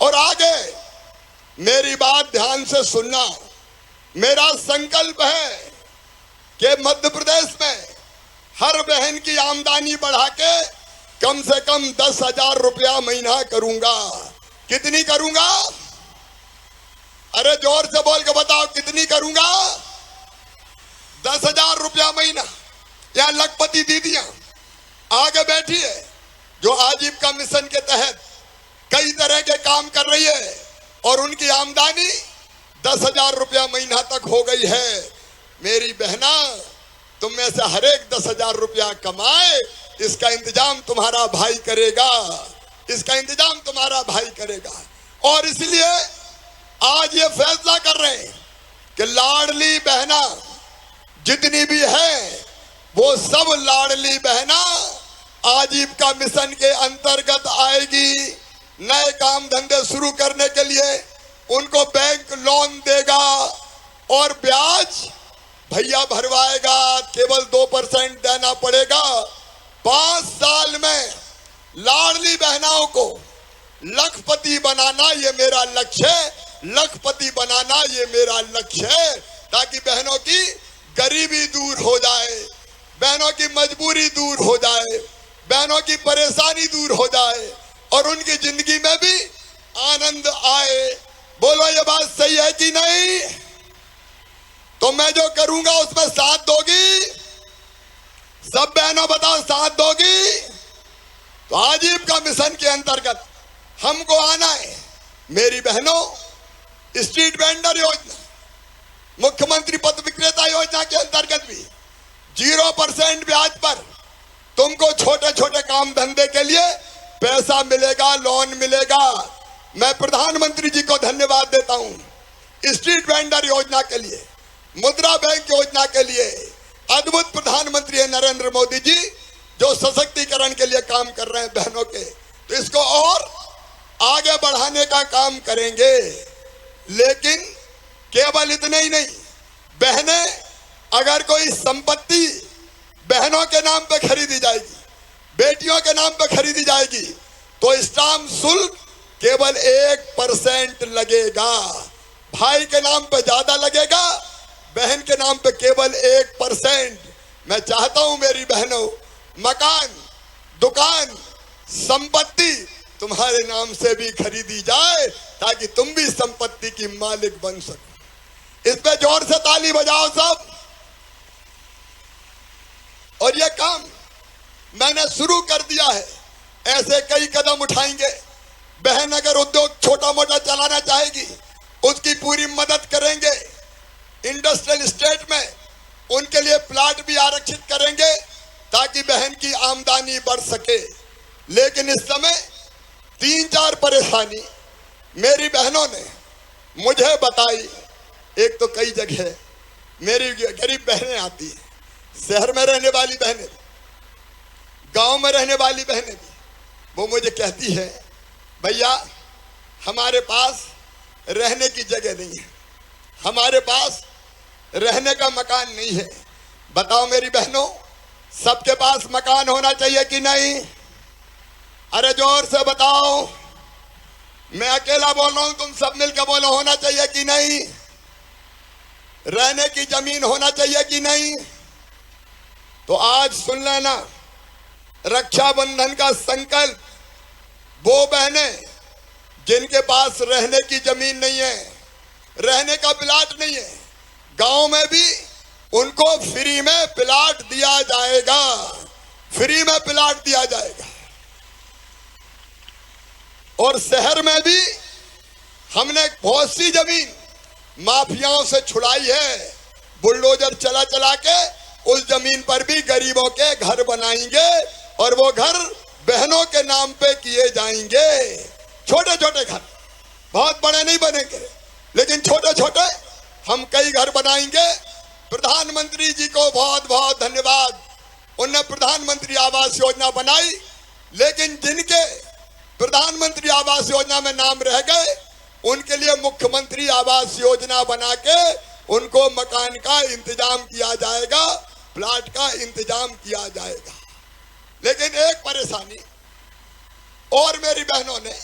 और आगे मेरी बात ध्यान से सुनना। मेरा संकल्प है कि मध्य प्रदेश में हर बहन की आमदनी बढ़ा के कम से कम 10,000 रुपया महीना करूंगा। कितनी करूंगा? अरे जोर से बोल के बताओ, कितनी करूंगा? 10,000 रुपया महीना। यहाँ लखपति दीदियां आगे बैठी है, जो आजीविका मिशन के तहत कई तरह के काम कर रही है, और उनकी आमदनी 10,000 रुपया महीना तक हो गई है। मेरी बहना, तुम में से हर एक 10,000 रुपया कमाए, इसका इंतजाम तुम्हारा भाई करेगा, इसका इंतजाम तुम्हारा भाई करेगा। और इसलिए आज ये फैसला कर रहे हैं कि लाडली बहना जितनी भी है, वो सब लाडली बहना आजीविका मिशन के अंतर्गत आएगी। नए काम धंधे शुरू करने के लिए उनको बैंक लोन देगा, और ब्याज भैया भरवाएगा, केवल 2% देना पड़ेगा। 5 साल में लाडली बहनाओं को लखपति बनाना ये मेरा लक्ष्य है, लखपति बनाना ये मेरा लक्ष्य है, ताकि बहनों की गरीबी दूर हो जाए, बहनों की मजबूरी दूर हो जाए, बहनों की परेशानी दूर हो जाए, और उनकी जिंदगी में भी आनंद आए। बोलो ये बात सही है कि नहीं? तो मैं जो करूंगा उसमें साथ दोगी? सब बहनों बताओ, साथ दोगी? तो आजीविका मिशन के अंतर्गत हमको आना है। मेरी बहनों, स्ट्रीट वेंडर योजना, मुख्यमंत्री पथ विक्रेता योजना के अंतर्गत भी 0% ब्याज पर तुमको छोटे छोटे काम धंधे के लिए पैसा मिलेगा, लोन मिलेगा। मैं प्रधानमंत्री जी को धन्यवाद देता हूं स्ट्रीट वेंडर योजना के लिए, मुद्रा बैंक योजना के लिए। अद्भुत प्रधानमंत्री है नरेंद्र मोदी जी, जो सशक्तिकरण के लिए काम कर रहे हैं बहनों के। तो इसको और आगे बढ़ाने का काम करेंगे। लेकिन केवल इतने ही नहीं, बहनें अगर कोई संपत्ति बहनों के नाम पे खरीदी जाएगी, बेटियों के नाम पे खरीदी जाएगी, तो स्टाम्प शुल्क केवल 1% लगेगा। भाई के नाम पे ज्यादा लगेगा, बहन के नाम पे केवल 1%। मैं चाहता हूं मेरी बहनों, मकान, दुकान, संपत्ति तुम्हारे नाम से भी खरीदी जाए, ताकि तुम भी संपत्ति की मालिक बन सको। इस पे जोर से ताली बजाओ सब। और ये काम मैंने शुरू कर दिया है, ऐसे कई कदम उठाएंगे। बहन अगर उद्योग छोटा मोटा चलाना चाहेगी, उसकी पूरी मदद करेंगे। इंडस्ट्रियल स्टेट में उनके लिए प्लाट भी आरक्षित करेंगे, ताकि बहन की आमदनी बढ़ सके। लेकिन इस समय 3-4 परेशानी मेरी बहनों ने मुझे बताई, एक तो कई जगह मेरी गरीब बहनें आती हैं, शहर में रहने वाली बहनें, गांव में रहने वाली बहनें भी, वो मुझे कहती है भैया हमारे पास रहने की जगह नहीं है, हमारे पास रहने का मकान नहीं है। बताओ मेरी बहनों, सबके पास मकान होना चाहिए कि नहीं? अरे जोर से बताओ, मैं अकेला बोल रहा हूं, तुम सब मिलकर बोलो, होना चाहिए कि नहीं? रहने की जमीन होना चाहिए कि नहीं? तो आज सुन लेना, रक्षाबंधन का संकल्प, वो बहनें जिनके पास रहने की जमीन नहीं है, रहने का प्लाट नहीं है, गांव में भी उनको फ्री में प्लाट दिया जाएगा, फ्री में प्लाट दिया जाएगा। और शहर में भी हमने बहुत सी जमीन माफियाओं से छुड़ाई है, बुलडोजर चला चला के उस जमीन पर भी गरीबों के घर बनाएंगे और वो घर बहनों के नाम पे किए जाएंगे। छोटे छोटे घर, बहुत बड़े नहीं बनेंगे, लेकिन छोटे छोटे हम कई घर बनाएंगे। प्रधानमंत्री जी को बहुत बहुत धन्यवाद, उन्होंने प्रधानमंत्री आवास योजना बनाई, लेकिन जिनके प्रधानमंत्री आवास योजना में नाम रह गए उनके लिए मुख्यमंत्री आवास योजना बना के उनको मकान का इंतजाम किया जाएगा, प्लाट का इंतजाम किया जाएगा। लेकिन एक परेशानी और मेरी बहनों ने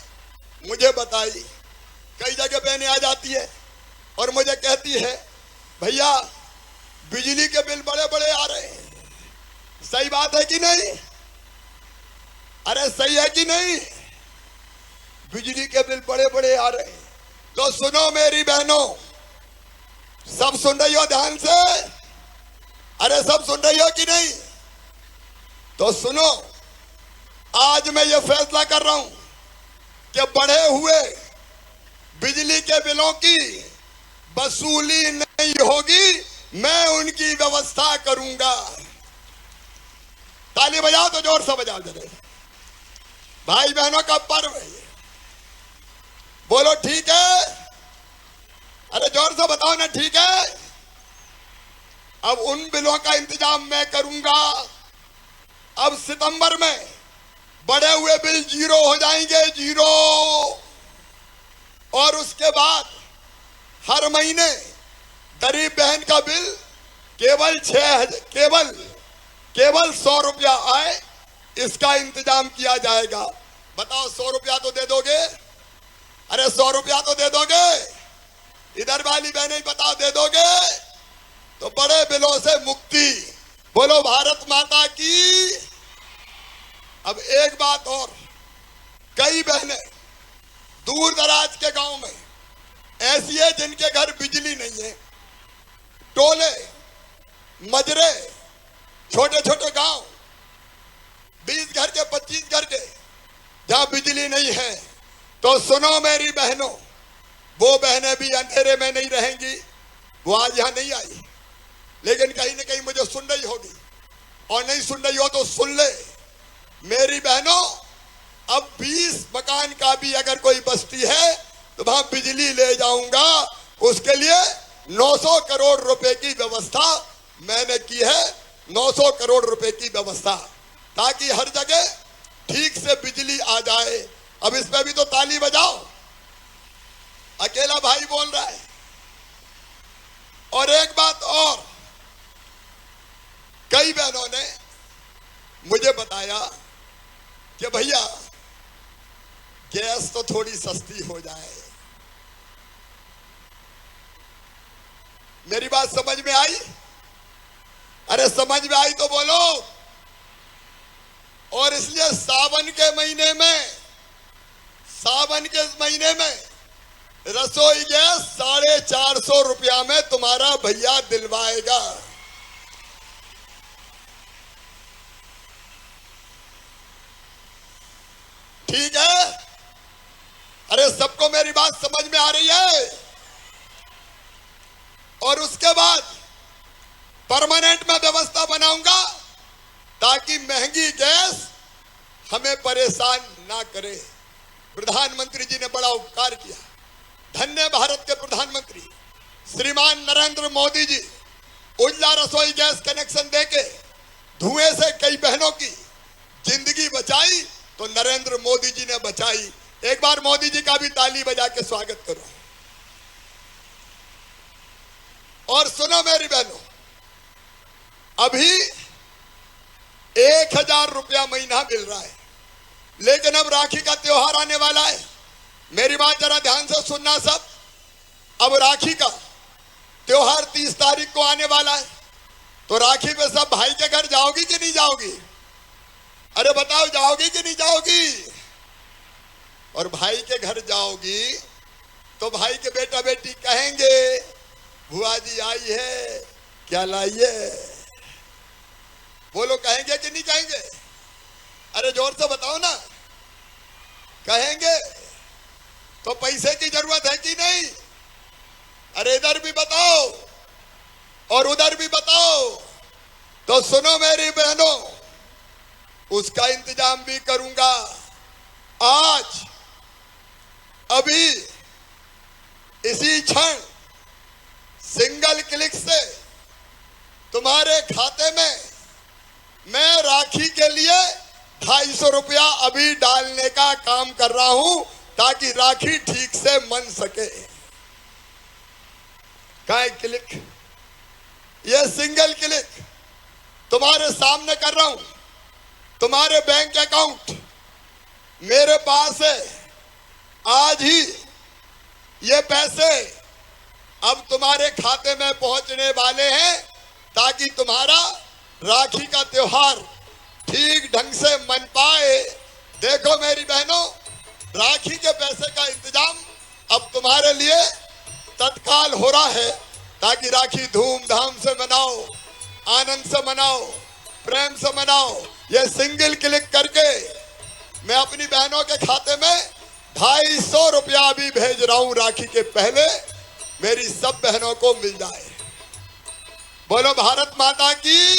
मुझे बताई, कई जगह बहनें आ जाती है और मुझे कहती है भैया बिजली के बिल बड़े बड़े आ रहे हैं। सही बात है कि नहीं? अरे सही है कि नहीं? बिजली के बिल बड़े बड़े आ रहे हैं। तो सुनो मेरी बहनों, सब सुन रही हो ध्यान से? अरे सब सुन रही हो कि नहीं? तो सुनो, आज मैं ये फैसला कर रहा हूं कि बढ़े हुए बिजली के बिलों की वसूली नहीं होगी, मैं उनकी व्यवस्था करूंगा। ताली बजाओ तो जोर से बजाओ जरा, भाई बहनों का पर्व है ये, बोलो ठीक है? अरे जोर से बताओ ना, ठीक है? अब उन बिलों का इंतजाम मैं करूंगा। अब सितंबर में बढ़े हुए बिल जीरो हो जाएंगे, जीरो। और उसके बाद हर महीने गरीब बहन का बिल केवल 100 रुपया आए, इसका इंतजाम किया जाएगा। बताओ 100 रुपया तो दे दोगे? अरे 100 रुपया तो दे दोगे? इधर वाली बहनें बताओ, दे दोगे? तो बड़े बिलों से मुक्ति। बोलो भारत माता की। अब एक बात और, कई बहनें दूर दराज के गांव में ऐसी है जिनके घर बिजली नहीं है, टोले मजरे, छोटे छोटे गांव, 20 घर के 25 घर के, जहां बिजली नहीं है। तो सुनो मेरी बहनों, वो बहनें भी अंधेरे में नहीं रहेंगी। वो आज यहां नहीं आई, लेकिन कहीं ना कहीं मुझे सुन रही होगी, और नहीं सुन रही हो तो सुन ले मेरी बहनों। अब 20 मकान का भी अगर कोई बस्ती है तो वहां बिजली ले जाऊंगा। उसके लिए 900 करोड़ रुपए की व्यवस्था मैंने की है, 900 करोड़ रुपए की व्यवस्था, ताकि हर जगह ठीक से बिजली आ जाए। अब इसमें भी तो ताली बजाओ, अकेला भाई बोल रहा है। और एक बात और, कई बहनों ने मुझे बताया कि भैया गैस तो थोड़ी सस्ती हो जाए। मेरी बात समझ में आई? अरे समझ में आई तो बोलो। और इसलिए सावन के महीने में रसोई गैस 450 रुपया में तुम्हारा भैया दिलवाएगा। ठीक है? अरे सबको मेरी बात समझ में आ रही है? और उसके बाद परमानेंट में व्यवस्था बनाऊंगा ताकि महंगी गैस हमें परेशान ना करे। प्रधानमंत्री जी ने बड़ा उपकार किया, धन्य भारत के प्रधानमंत्री। श्रीमान नरेंद्र मोदी जी उज्ज्वला रसोई गैस कनेक्शन देके धुएं से कई बहनों की जिंदगी बचाई, तो नरेंद्र मोदी जी ने बचाई। एक बार मोदी जी का भी ताली बजा के स्वागत करो। और सुनो मेरी बहनों, अभी 1000 रुपया महीना मिल रहा है, लेकिन अब राखी का त्योहार आने वाला है। मेरी बात जरा ध्यान से सुनना सब। अब राखी का त्योहार 30 तारीख को आने वाला है, तो राखी पे सब भाई के घर जाओगी कि नहीं जाओगी? अरे बताओ, जाओगी कि नहीं जाओगी? और भाई के घर जाओगी तो भाई के बेटा बेटी कहेंगे बुआ जी आई है, क्या लाई है? बोलो, कहेंगे कि नहीं कहेंगे? अरे जोर से बताओ ना, कहेंगे। तो पैसे की जरूरत है कि नहीं? अरे इधर भी बताओ और उधर भी बताओ। तो सुनो मेरी बहनों, उसका इंतजाम भी करूंगा। आज अभी इसी क्षण सिंगल क्लिक से तुम्हारे खाते में मैं राखी के लिए 250 रुपया अभी डालने का काम कर रहा हूं, ताकि राखी ठीक से बन सके। काय क्लिक, ये सिंगल क्लिक तुम्हारे सामने कर रहा हूं। तुम्हारे बैंक अकाउंट मेरे पास है। आज ही ये पैसे अब तुम्हारे खाते में पहुंचने वाले हैं, ताकि तुम्हारा राखी का त्योहार ठीक ढंग से मन पाए। देखो मेरी बहनों, राखी के पैसे का इंतजाम अब तुम्हारे लिए तत्काल हो रहा है, ताकि राखी धूमधाम से मनाओ, आनंद से मनाओ, प्रेम से मनाओ। ये सिंगल क्लिक करके मैं अपनी बहनों के खाते में 250 रुपया अभी भेज रहा हूं, राखी के पहले मेरी सब बहनों को मिल जाए। बोलो भारत माता की,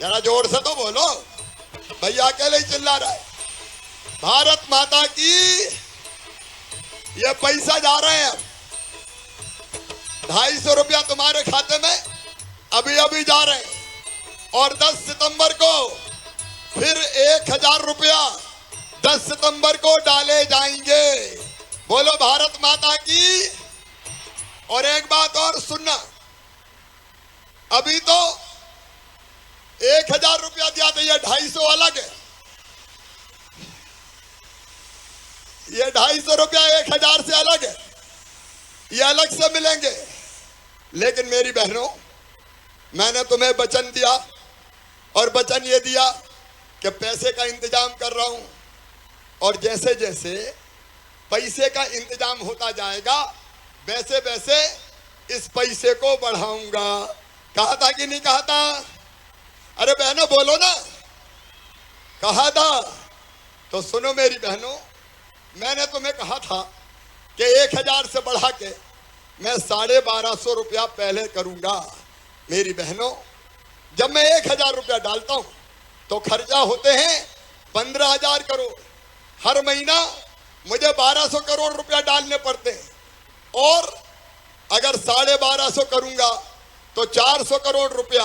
जरा जोर से तो बोलो, भैया अकेले ही चिल्ला रहा है। भारत माता की। ये पैसा जा रहे हैं, 250 रुपया तुम्हारे खाते में अभी अभी जा रहे हैं, और 10 सितंबर को फिर 1000 रुपया 10 सितंबर को डाले जाएंगे। बोलो भारत माता की। और एक बात और सुनना, अभी तो 1000 रुपया दिया था, ये 250 अलग है। ये 250 रुपया 1000 से अलग है, ये अलग से मिलेंगे। लेकिन मेरी बहनों, मैंने तुम्हें वचन दिया, और वचन ये दिया कि पैसे का इंतजाम कर रहा हूं, और जैसे जैसे पैसे का इंतजाम होता जाएगा, वैसे वैसे इस पैसे को बढ़ाऊंगा। कहा था कि नहीं कहा था? अरे बहनों बोलो ना, कहा था। तो सुनो मेरी बहनों, मैंने तुम्हें कहा था कि 1000 से बढ़ा के मैं 1250 रुपया पहले करूंगा। मेरी बहनों, जब मैं 1000 रुपया डालता हूं तो खर्चा होते हैं 15,000 करोड़। हर महीना मुझे 1200 करोड़ रुपया डालने पड़ते हैं, और अगर 1250 करूंगा तो 400 करोड़ रुपया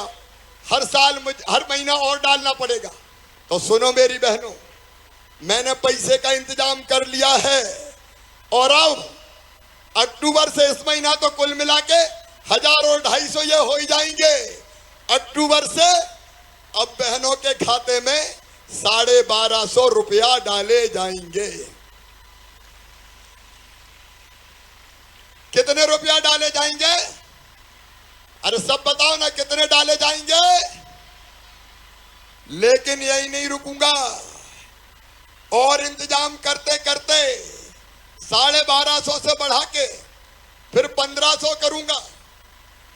हर साल हर महीना और डालना पड़ेगा। तो सुनो मेरी बहनों, मैंने पैसे का इंतजाम कर लिया है, और अब अक्टूबर से इस महीना तो कुल मिला के 1000 और 250 ये हो ही जाएंगे। अक्टूबर से अब बहनों के खाते में 1250 रुपया डाले जाएंगे। कितने रुपया डाले जाएंगे? अरे सब बताओ ना, कितने डाले जाएंगे? लेकिन यही नहीं रुकूंगा, और इंतजाम करते करते 1250 से बढ़ा के फिर 1500 करूंगा,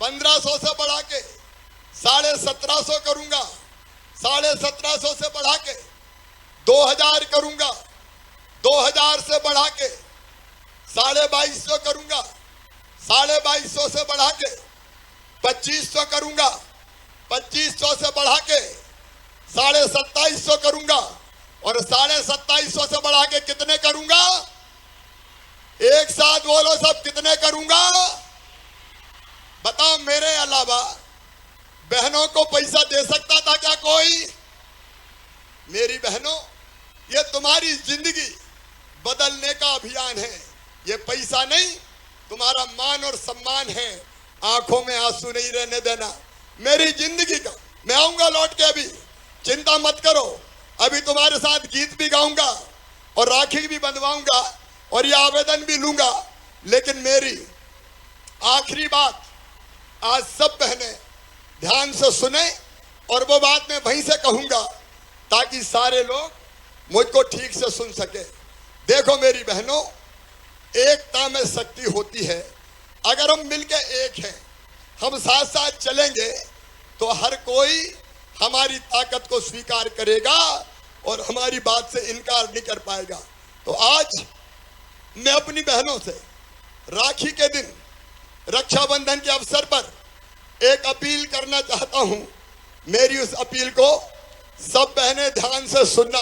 1500 से बढ़ा के 1750 करूंगा, 1750 से बढ़ा के 2000 करूंगा, 2000 से बढ़ा के 2250 करूंगा, 2250 से बढ़ा के 2500 करूंगा, 2500 से बढ़ा के 2750 करूंगा, और 2750 से बढ़ा के कितने करूंगा? एक साथ बोलो सब, कितने करूंगा? अलावा बहनों को पैसा दे सकता था क्या कोई? मेरी बहनों, ये तुम्हारी जिंदगी बदलने का अभियान है। ये पैसा नहीं, तुम्हारा मान और सम्मान है। आंखों में आंसू नहीं रहने देना मेरी जिंदगी का। मैं आऊंगा लौट के, अभी चिंता मत करो। अभी तुम्हारे साथ गीत भी गाऊंगा और राखी भी बंधवाऊंगा और ये आवेदन भी लूंगा। लेकिन मेरी आखिरी बात आज सब बहनें ध्यान से सुने और वो बात मैं वहीं से कहूंगा ताकि सारे लोग मुझको ठीक से सुन सके। देखो मेरी बहनों, एकता में शक्ति होती है। अगर हम मिलके एक हैं, हम साथ साथ चलेंगे तो हर कोई हमारी ताकत को स्वीकार करेगा और हमारी बात से इनकार नहीं कर पाएगा। तो आज मैं अपनी बहनों से राखी के दिन, रक्षाबंधन के अवसर पर एक अपील करना चाहता हूं। मेरी उस अपील को सब बहनें ध्यान से सुनना।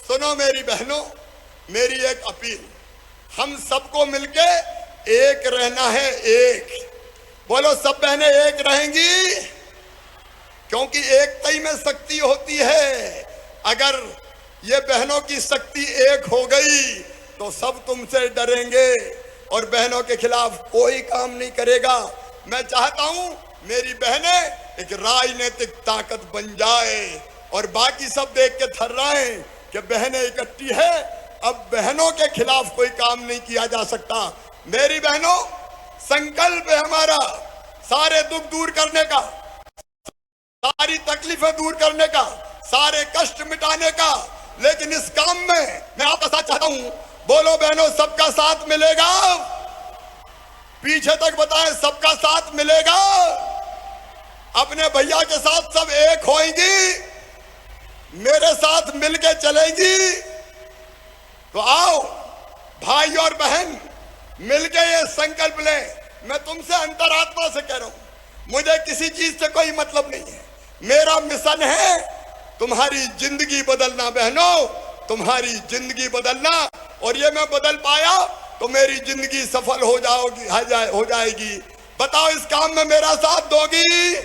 सुनो मेरी बहनों, मेरी एक अपील, हम सबको मिलके एक रहना है। एक बोलो, सब बहनें एक रहेंगी, क्योंकि एकता ही में शक्ति होती है। अगर ये बहनों की शक्ति एक हो गई तो सब तुमसे डरेंगे और बहनों के खिलाफ कोई काम नहीं करेगा। मैं चाहता हूं मेरी बहनें एक राजनीतिक ताकत बन जाए और बाकी सब देख के थर्राएं कि बहनें इकट्ठी है, अब बहनों के खिलाफ कोई काम नहीं किया जा सकता। मेरी बहनों, संकल्प है हमारा सारे दुख दूर करने का, सारी तकलीफें दूर करने का, सारे कष्ट मिटाने का। लेकिन इस काम में मैं आपका साथ चाहता हूं। बोलो बहनों, सबका साथ मिलेगा? पीछे तक बताएं, सबका साथ मिलेगा? अपने भैया के साथ सब एक होंगी, मेरे साथ मिलके चलेंगी? तो आओ भाई और बहन, मिलके ये संकल्प लें। मैं तुमसे अंतरात्मा से कह रहा हूं, मुझे किसी चीज से कोई मतलब नहीं है। मेरा मिशन है तुम्हारी जिंदगी बदलना। बहनों, तुम्हारी जिंदगी बदलना, और ये मैं बदल पाया तो मेरी जिंदगी सफल हो जाएगी। बताओ, इस काम में मेरा साथ दोगी?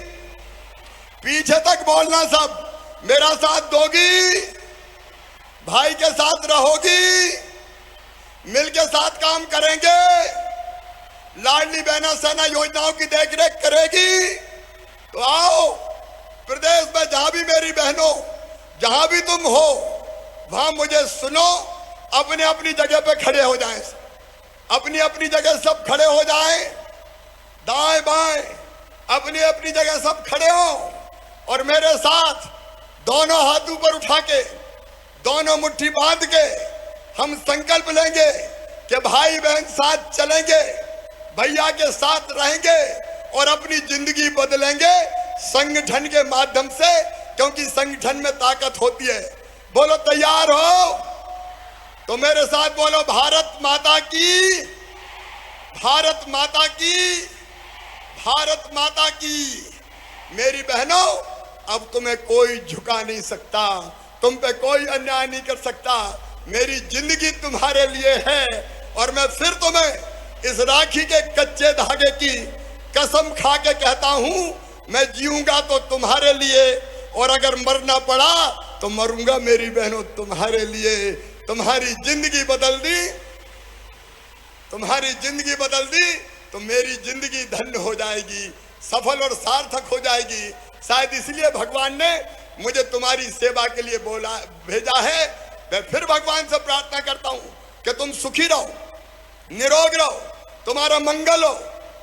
पीछे तक बोलना सब, मेरा साथ दोगी? भाई के साथ रहोगी? मिलके साथ काम करेंगे? लाडली बहना सेना योजनाओं की देखरेख करेगी? तो आओ, प्रदेश में जहां भी मेरी बहनों, जहां भी तुम हो, वहां मुझे सुनो। अपने अपनी जगह पे खड़े हो जाएं, अपनी अपनी जगह सब खड़े हो जाएं, दाएं बाएं अपनी अपनी जगह सब खड़े हो और मेरे साथ दोनों हाथ ऊपर उठा के, दोनों मुट्ठी बांध के हम संकल्प लेंगे कि भाई बहन साथ चलेंगे, भैया के साथ रहेंगे और अपनी जिंदगी बदलेंगे संगठन के माध्यम से, क्योंकि संगठन में ताकत होती है। बोलो, तैयार हो? तो मेरे साथ बोलो, भारत माता की, भारत माता की, भारत माता की। मेरी बहनों, अब तुम्हें कोई झुका नहीं सकता, तुम पे कोई अन्याय नहीं कर सकता। मेरी जिंदगी तुम्हारे लिए है और मैं फिर तुम्हें इस राखी के कच्चे धागे की कसम खा के कहता हूं, मैं जीऊंगा तो तुम्हारे लिए और अगर मरना पड़ा तो मरूंगा मेरी बहनों तुम्हारे लिए। तुम्हारी जिंदगी बदल दी, तुम्हारी जिंदगी बदल दी तो मेरी जिंदगी धन्य हो जाएगी, सफल और सार्थक हो जाएगी। शायद इसलिए भगवान ने मुझे तुम्हारी सेवा के लिए भेजा है। मैं फिर भगवान से प्रार्थना करता हूं कि तुम सुखी रहो, निरोग रहो, तुम्हारा मंगल हो,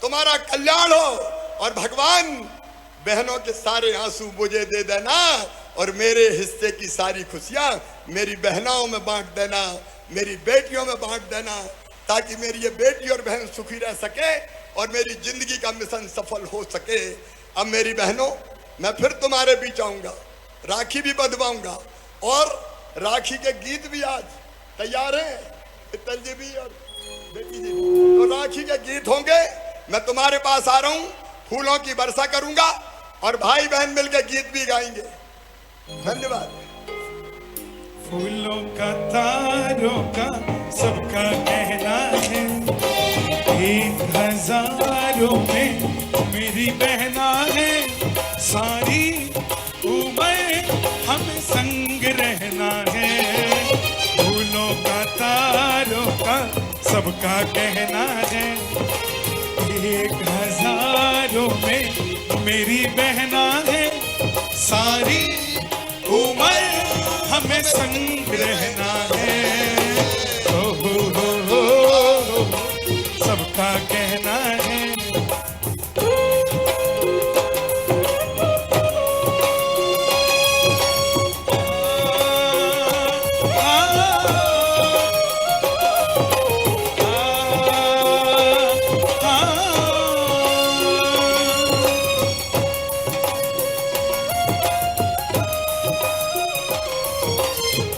तुम्हारा कल्याण हो और भगवान बहनों के सारे आंसू मुझे दे देना और मेरे हिस्से की सारी खुशियां मेरी बहनों में बांट देना, मेरी बेटियों में बांट देना, ताकि मेरी ये बेटी और बहन सुखी रह सके और मेरी जिंदगी का मिशन सफल हो सके। अब मेरी बहनों, मैं फिर तुम्हारे बीच आऊंगा, राखी भी बंधवाऊंगा और राखी के गीत भी आज तैयार हैं, पित्तल जी भी और बेटी जी भी। तो राखी के गीत होंगे, मैं तुम्हारे पास आ रहा हूं, फूलों की वर्षा करूंगा और भाई बहन मिलकर गीत भी गाएंगे। धन्यवाद। फूलों का, तारों का सबका कहना है, 1000 में मेरी मेरी बहना है, सारी उम्र हमें संग रहना है। फूलों का तारों का सबका कहना है, 1000 में मेरी बहना है, सारी उम्र हमें संग रहना है। हो सबका कहना है।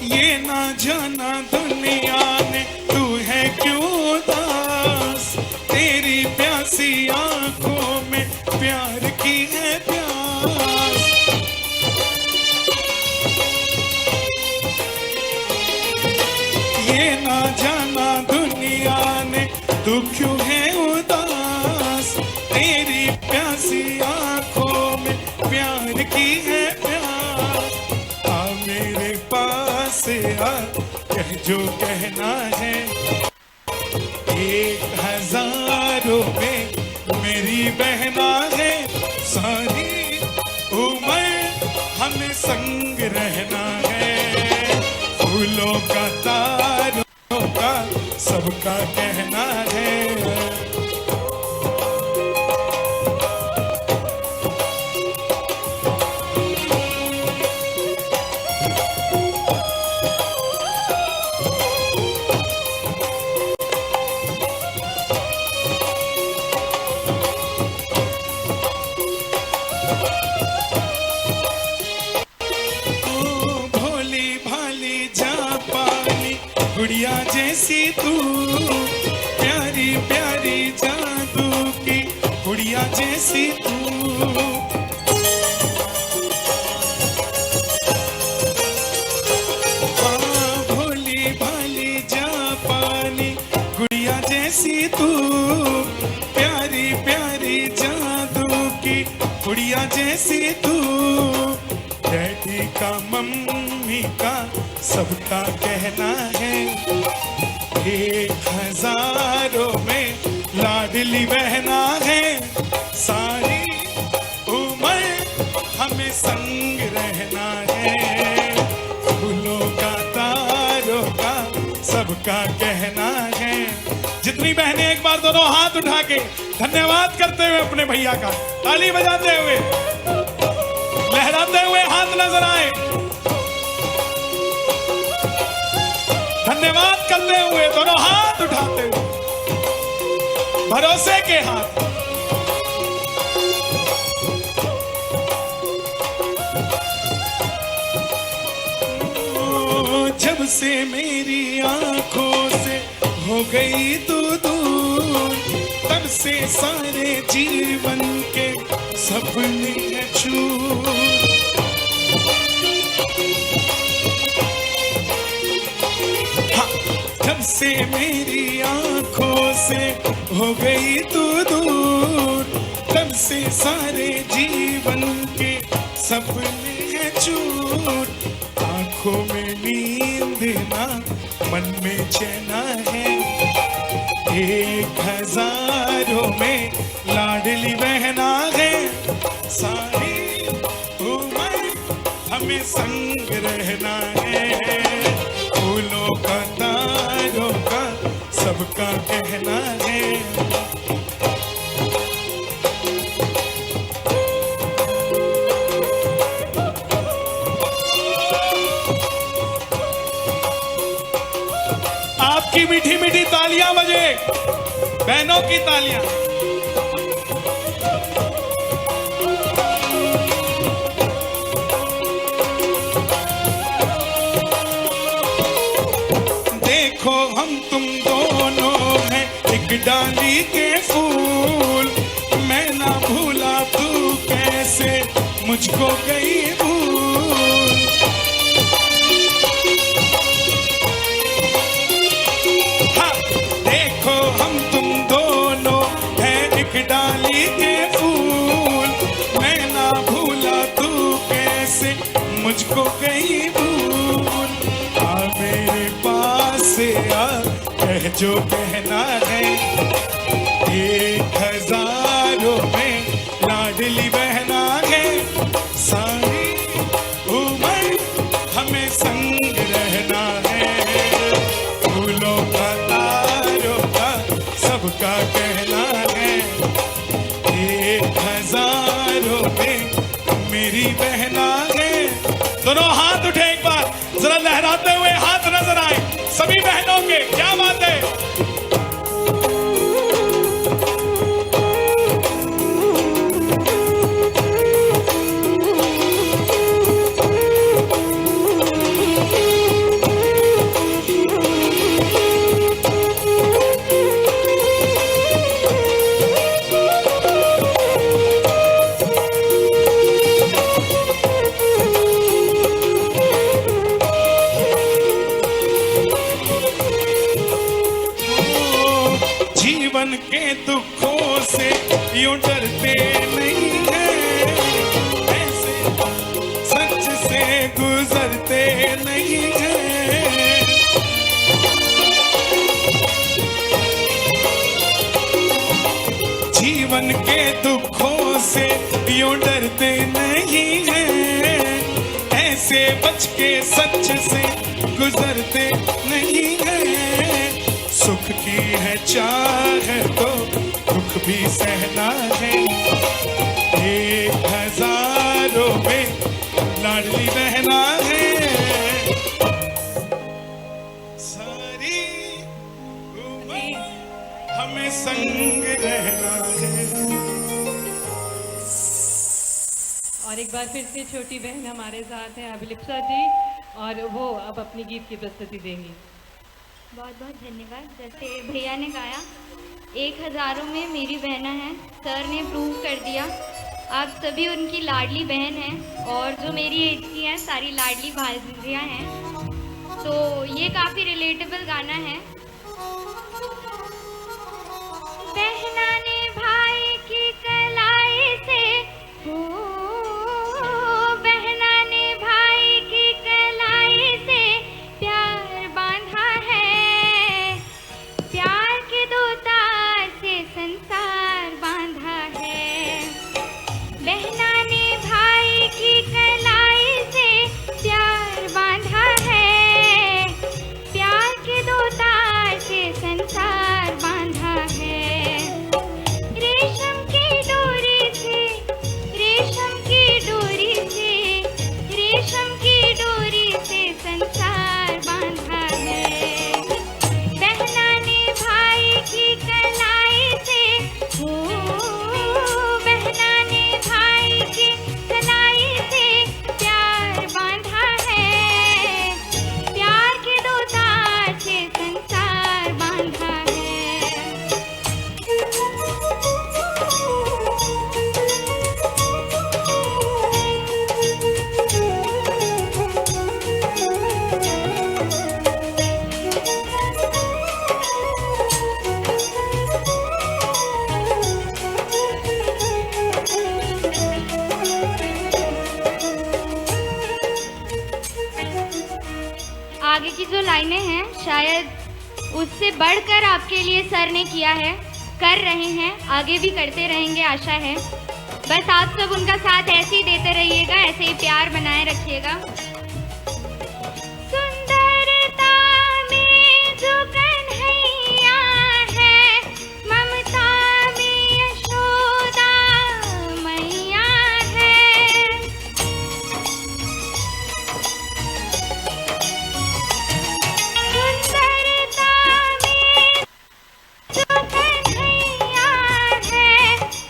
ये ना जाना दुनिया ने तू है क्यों उदास, तेरी प्यासी आंखों में प्यार की है प्यास। ये ना जाना दुनिया ने तू क्यों है उदास, तेरी प्यासी आंखों में प्यार की है प्यास। आ मेरे पास आ, कह जो कहना है, 1000 में मेरी बहना है, सारी उम्र हमें संग रहना है। फूलों का तारों का सबका कहना है। गुड़िया जैसी तू, प्यारी प्यारी जादू की गुड़िया जैसी तू। भोली भाली जापानी गुड़िया जैसी तू, प्यारी प्यारी जादू की गुड़िया जैसी तू। डैडी का मम्मी का सबका कहना है, 1000 में लाडली बहना है, सारी उम्र हमें संग रहना है। फूलों का तारों का सबका कहना है। जितनी बहनें एक बार दोनों हाथ उठा के धन्यवाद करते हुए अपने भैया का, ताली बजाते हुए लहराते हुए हाथ नजर आए, धन्यवाद करते हुए दोनों हाथ उठाते हुए, भरोसे के हाथ। जब से मेरी आंखों से हो गई तू दूर, तब से सारे जीवन के सपने हैं चूर। जब से मेरी आंखों से हो गई तू दूर, तब से सारे जीवन के सपने हैं चूर। आंखों में नींद ना, मन में चैना है, 1000 में लाडली बहना है, सारी उम्र हमें संग रहना है। फूलों का तारों का सबका कहना है। आपकी मीठी मीठी तालियां बजे, बहनों की तालियां। देखो हम तुम दोनों हैं एक डाली के फूल, मैं ना भूला तू कैसे मुझको गई भूल। हाँ, देखो हम तुम दोनों हैं एक डाली के फूल, मुझको कहीं भूल, आ मेरे पास से आ, कह जो कहना है। 1000 में लाडली बहना है, सारी उम्र हमें संग रहना है। फूलों का तारों का सबका कहना है, 1000 में मेरी बहना है। दोनों हाथ उठे एक बार, जरा लहराते हुए हाथ नजर आए सभी बहनों के, क्या बात है। जीवन के दुखों से यूं डरते नहीं हैं, ऐसे सच से गुजरते नहीं हैं। जीवन के दुखों से यूं डरते नहीं हैं, ऐसे बच के सच से गुजरते नहीं हैं। सुख की है चाह तो दुख भी सहना है, 1000 में लाडली बहना है, सारी उम्र हमें संग रहना है। और एक बार फिर से छोटी बहन हमारे साथ हैं अभिलिप्सा जी, और वो अब अपनी गीत की प्रस्तुति देंगी। बहुत बहुत धन्यवाद। जैसे भैया ने गाया 1000 में मेरी बहना है, सर ने प्रूव कर दिया आप सभी उनकी लाडली बहन हैं, और जो मेरी एज की हैं सारी लाडली भांजियाँ हैं। तो ये काफ़ी रिलेटेबल गाना है। बहना ने भाई की कलाई से, हो बहना ने भाई की कलाई से प्यार बांधा है, प्यार के दो तार से संसार बांधा है। बहना ने भाई की कलाई से प्यार बांधा है, प्यार के दो तार से संसार बांधा है। रेशम की डोरी से, रेशम की डोरी से, रेशम की डोरी से संसार बांधा है। बहना ने भाई की कलाई से, हो बहना ने भाई की कलाई से प्यार बांधा है, प्यार के दो तार से संसार बांधा है। आगे की जो लाइनें हैं शायद उससे बढ़कर आपके लिए सर ने किया है, कर रहे हैं, आगे भी करते रहेंगे आशा है। बस आप सब उनका साथ ऐसे ही देते रहिएगा, ऐसे ही प्यार बनाए रखिएगा। सुंदरता में जो कन्हैया है, ममता में यशोदा मैया है। सुंदरता में जो कन्हैया है,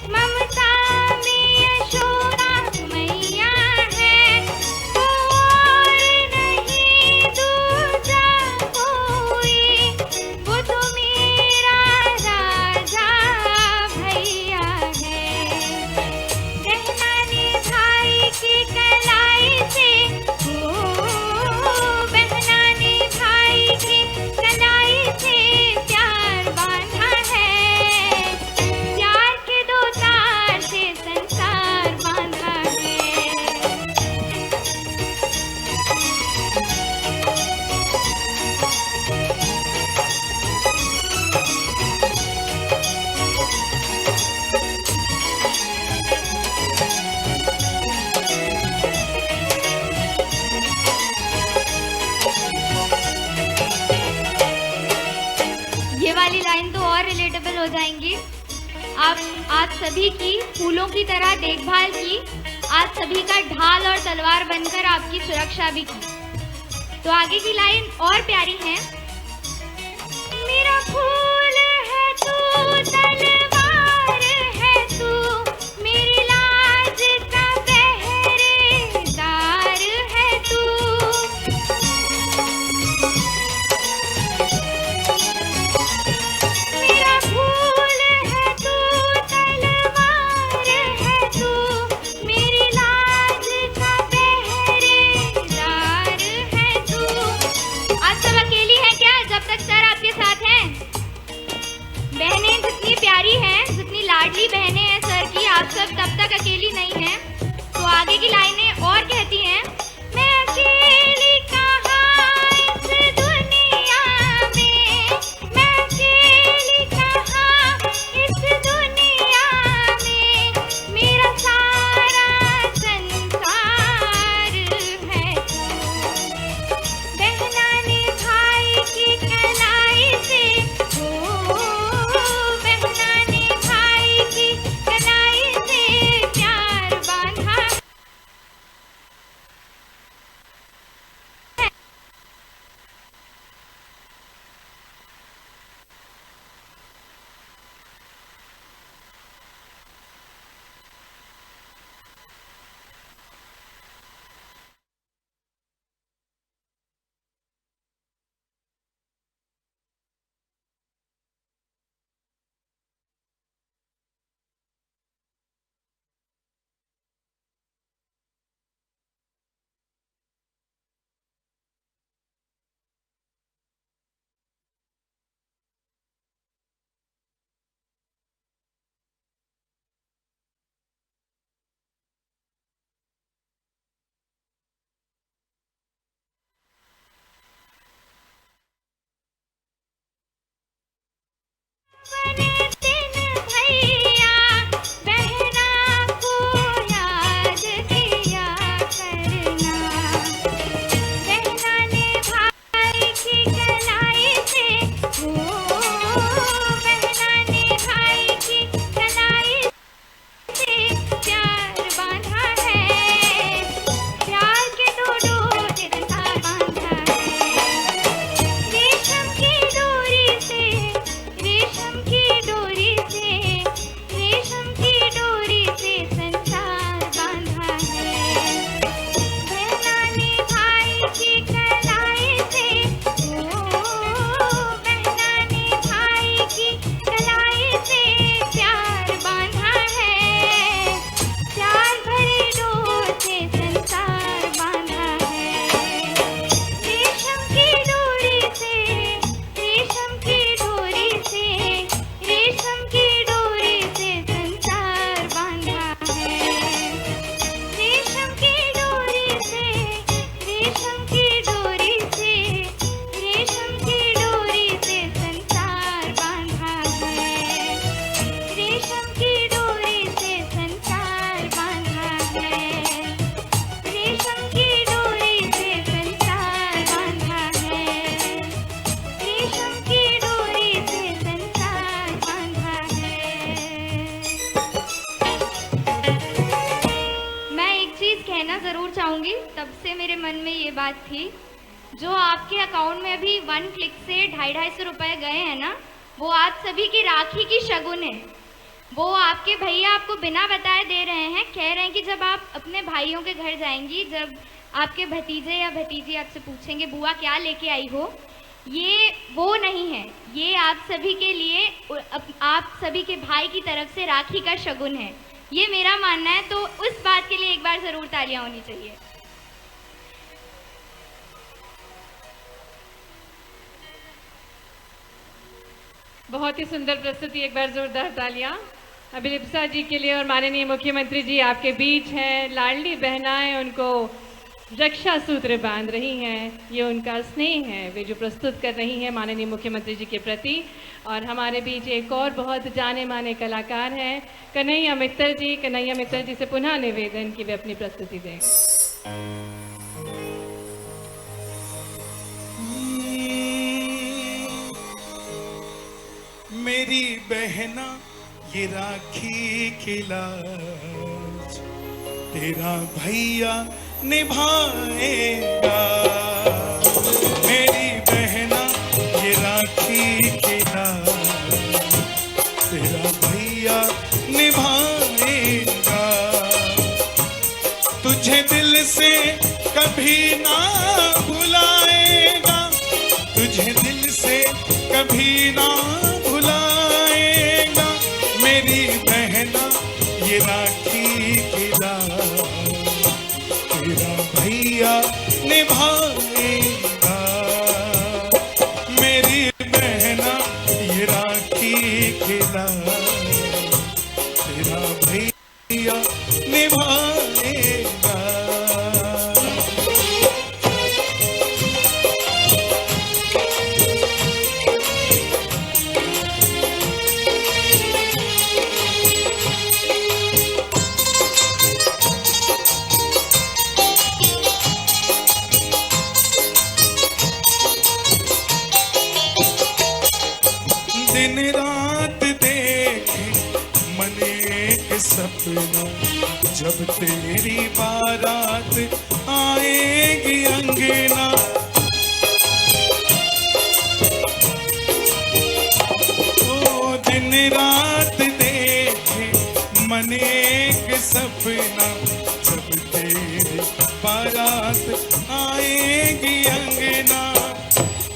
ममता में यशोदा मैया है। हो जाएंगी। आप सभी की फूलों की तरह देखभाल की, आप सभी का ढाल और तलवार बनकर आपकी सुरक्षा भी की। तो आगे की लाइन और प्यारी है। मेरा फूल है तू, तलवार है तू, मेरी लाज का पहरेदार है तू। मेरा फूल है तू, तलवार है तू, मेरी लाज का पहरेदार है तू। आज सब अकेली है क्या जब तक सर आपके साथ हैं? बहनें जितनी प्यारी हैं, जितनी लाडली बहनें हैं सर की, आप सब तब तक अकेली नहीं हैं। तो आगे की लाइनें और कहती हैं, मैं अकेली कहाँ इस दुनिया में, मैं अकेली कहाँ इस दुनिया में, मेरा सारा संसार है तू। बहना ने भाई की कलाई से, ओ बहना ने भाई की कलाई से प्यार बांधा है। बने दिन भैया बहना को याद किया करना, बहना ने भाई की कलाई से, ओ बहना ने भाई की कलाई से प्यार बांधा है, प्यार के दो डोर संसार बांधा है। रेशम की डोरी से, रेशम की डोरी से, रेशम की डोरी से संसार बांधा है। बहना ने भाई की कलाई से, ओ बहना ने भाई की कलाई से प्यार बांधा है, प्यार भरी डोर से संसार बांधा है। रेशम की डोरी से, रेशम की डोरी से, रेशम की डोरी से संसार बांधा है। रेशम की डोरी से, रेशम की डोरी से, रेशम की डोरी से संसार बांधा है। रेशम की डोरी से संसार बांधा है। रेशम की डोरी से संसार बांधा है। रेशम की डोरी से संसार बांधा है। मैं एक चीज़ कहना ज़रूर चाहूँगी, तब से मेरे मन में ये बात थी, जो आपके अकाउंट में अभी 1 क्लिक से 250 रुपए गए हैं ना, वो आप सभी की राखी की शगुन है। वो आपके भैया आपको बिना बताए दे रहे हैं, कह रहे हैं कि जब आप अपने भाइयों के घर जाएंगी, जब आपके भतीजे या भतीजी आपसे पूछेंगे बुआ क्या लेके आई हो, ये वो नहीं है, ये आप सभी के लिए, आप सभी के भाई की तरफ से राखी का शगुन है। ये मेरा मानना है। तो उस बात के लिए एक बार ज़रूर तालियां होनी चाहिए। बहुत ही सुंदर प्रस्तुति, एक बार जोरदार तालियां अभिलिप्सा जी के लिए। और माननीय मुख्यमंत्री जी आपके बीच हैं, लाडली बहनाएं उनको रक्षा सूत्र बांध रही हैं, ये उनका स्नेह है वे जो प्रस्तुत कर रही हैं माननीय मुख्यमंत्री जी के प्रति। और हमारे बीच एक और बहुत जाने माने कलाकार हैं कन्हैया मित्तल जी। कन्हैया मित्तल जी से पुनः निवेदन कि वे अपनी प्रस्तुति दें। मेरी बहना ये राखी की लाज तेरा भैया निभाएगा। मेरी बहना ये राखी की लाज तेरा भैया निभाएगा। तुझे दिल से कभी ना भुलाएगा, तुझे दिल से कभी ना भुलाएगा। मेरी बहना ये राखी की लाज तेरा भैया निभाएगा। मेरी बहना ये राखी की लाज तेरा भैया निभाएगा। दिन रात देखे मन एक सपना, जब तेरी बारात आएगी अंगना। ओ दिन रात देखे मन एक सपना, जब तेरी बारात आएगी अंगना।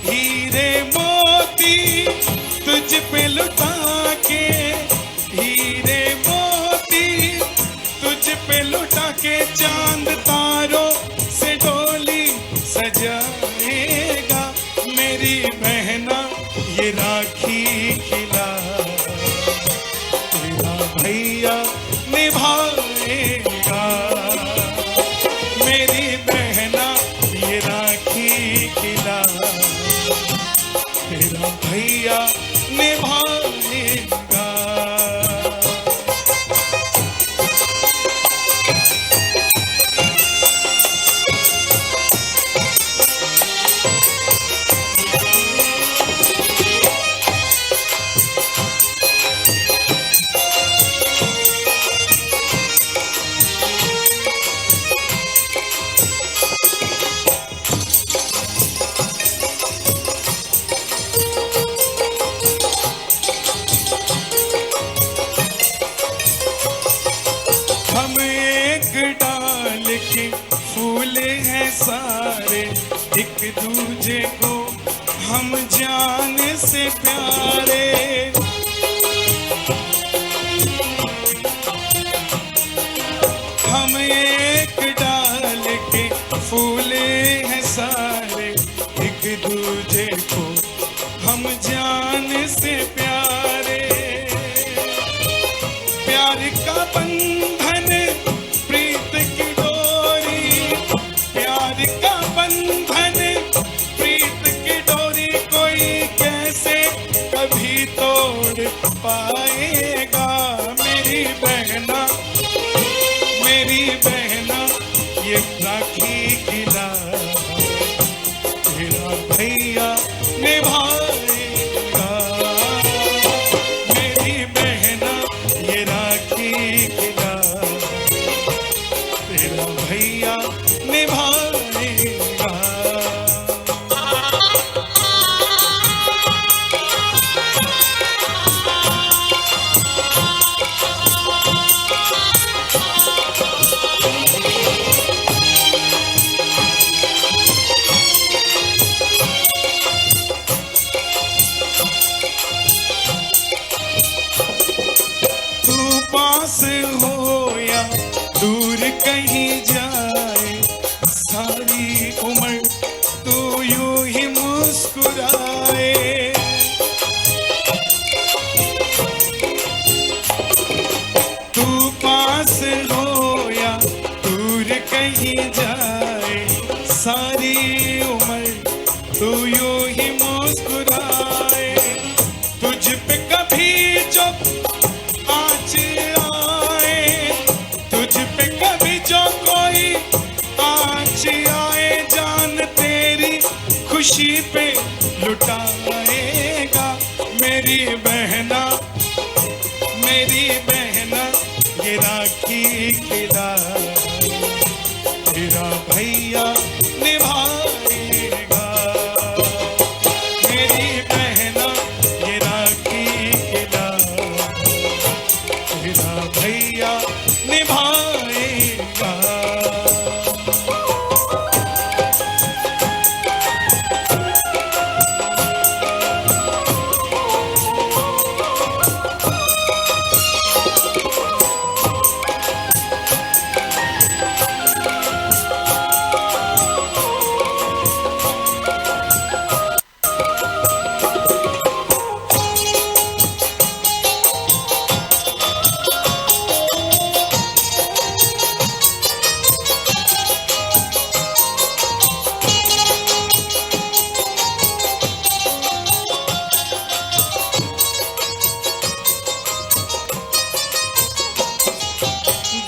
हीरे मोती तुझ पे लुटा के, हीरे मोती तुझ पे लुटा के, चांद तारों से डोली सजाएगा। मेरी बहना ये राखी की लाज तेरा भैया निभाएगा। मेरी बहना ये राखी की लाज तेरा भैया निभाएगा। सारे एक दूजे को हम जान से प्यारे, हम एक डाल के फूले हैं सारे, एक दूजे को हम जान से प्यारे। प्यार का बंधन प्रीत की डोरी, प्यार का बंधन प्रीत की डोरी, कोई कैसे कभी तोड़ पाएगा। मेरी बहना ये राखी की लाज तेरा भैया निभाएगा। मेरी बहना ये राखी की लाज तेरा भैया निभाएगा। पास हो या दूर कहीं जाए, सारी उम्र तू यूं ही मुस्कुराए। तू पास हो या दूर कहीं जाए, सारी उम्र तू यूं ही मुस्कुराए। तुझ पे कभी जो आँच आए, तुझ पे कभी जो कोई आँच आए, जान तेरी खुशी पे लुटाएगा। मेरी बहन मेरी बहना ये राखी खिला, तेरा भैया निभाएगा। मेरी बहना ये राखी खिला, तेरा भैया निभाएगा।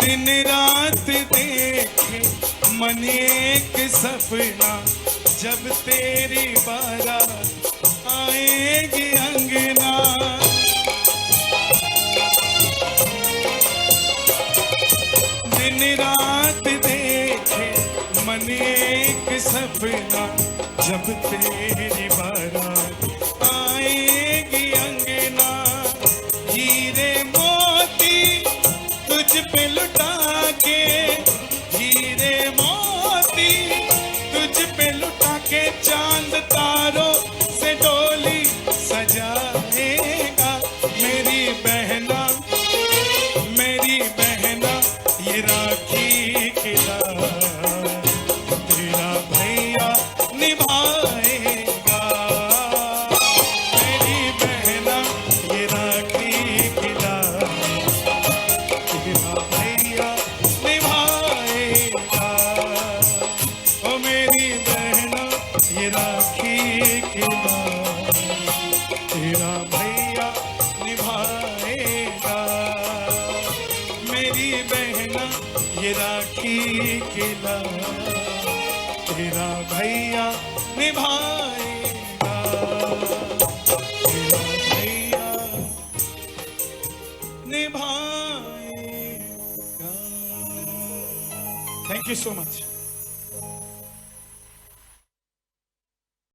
दिन रात देखे मन एक सपना, जब तेरी बारात आएगी अंगना। दिन रात देखे मन एक सपना, जब तेरी बारात आएगी अंगना। हीरे मोती तुझ पे लुटा के, हीरे मोती तुझ पे लुटा के, चांद तारों से डोली सजाएगा। मेरी बहना ये राखी खिला, तेरा भैया निभाएगा। मेरी बहना ये राखी खिला, तेरा भैया निभाएगा। ओ मेरी बहना ये राखी खिला, तेरा भैया निभाएगा। मेरी बहना ये राखी खिला, तेरा भैया निभाएगा। तेरा भैया निभाएगा। Thank you so much.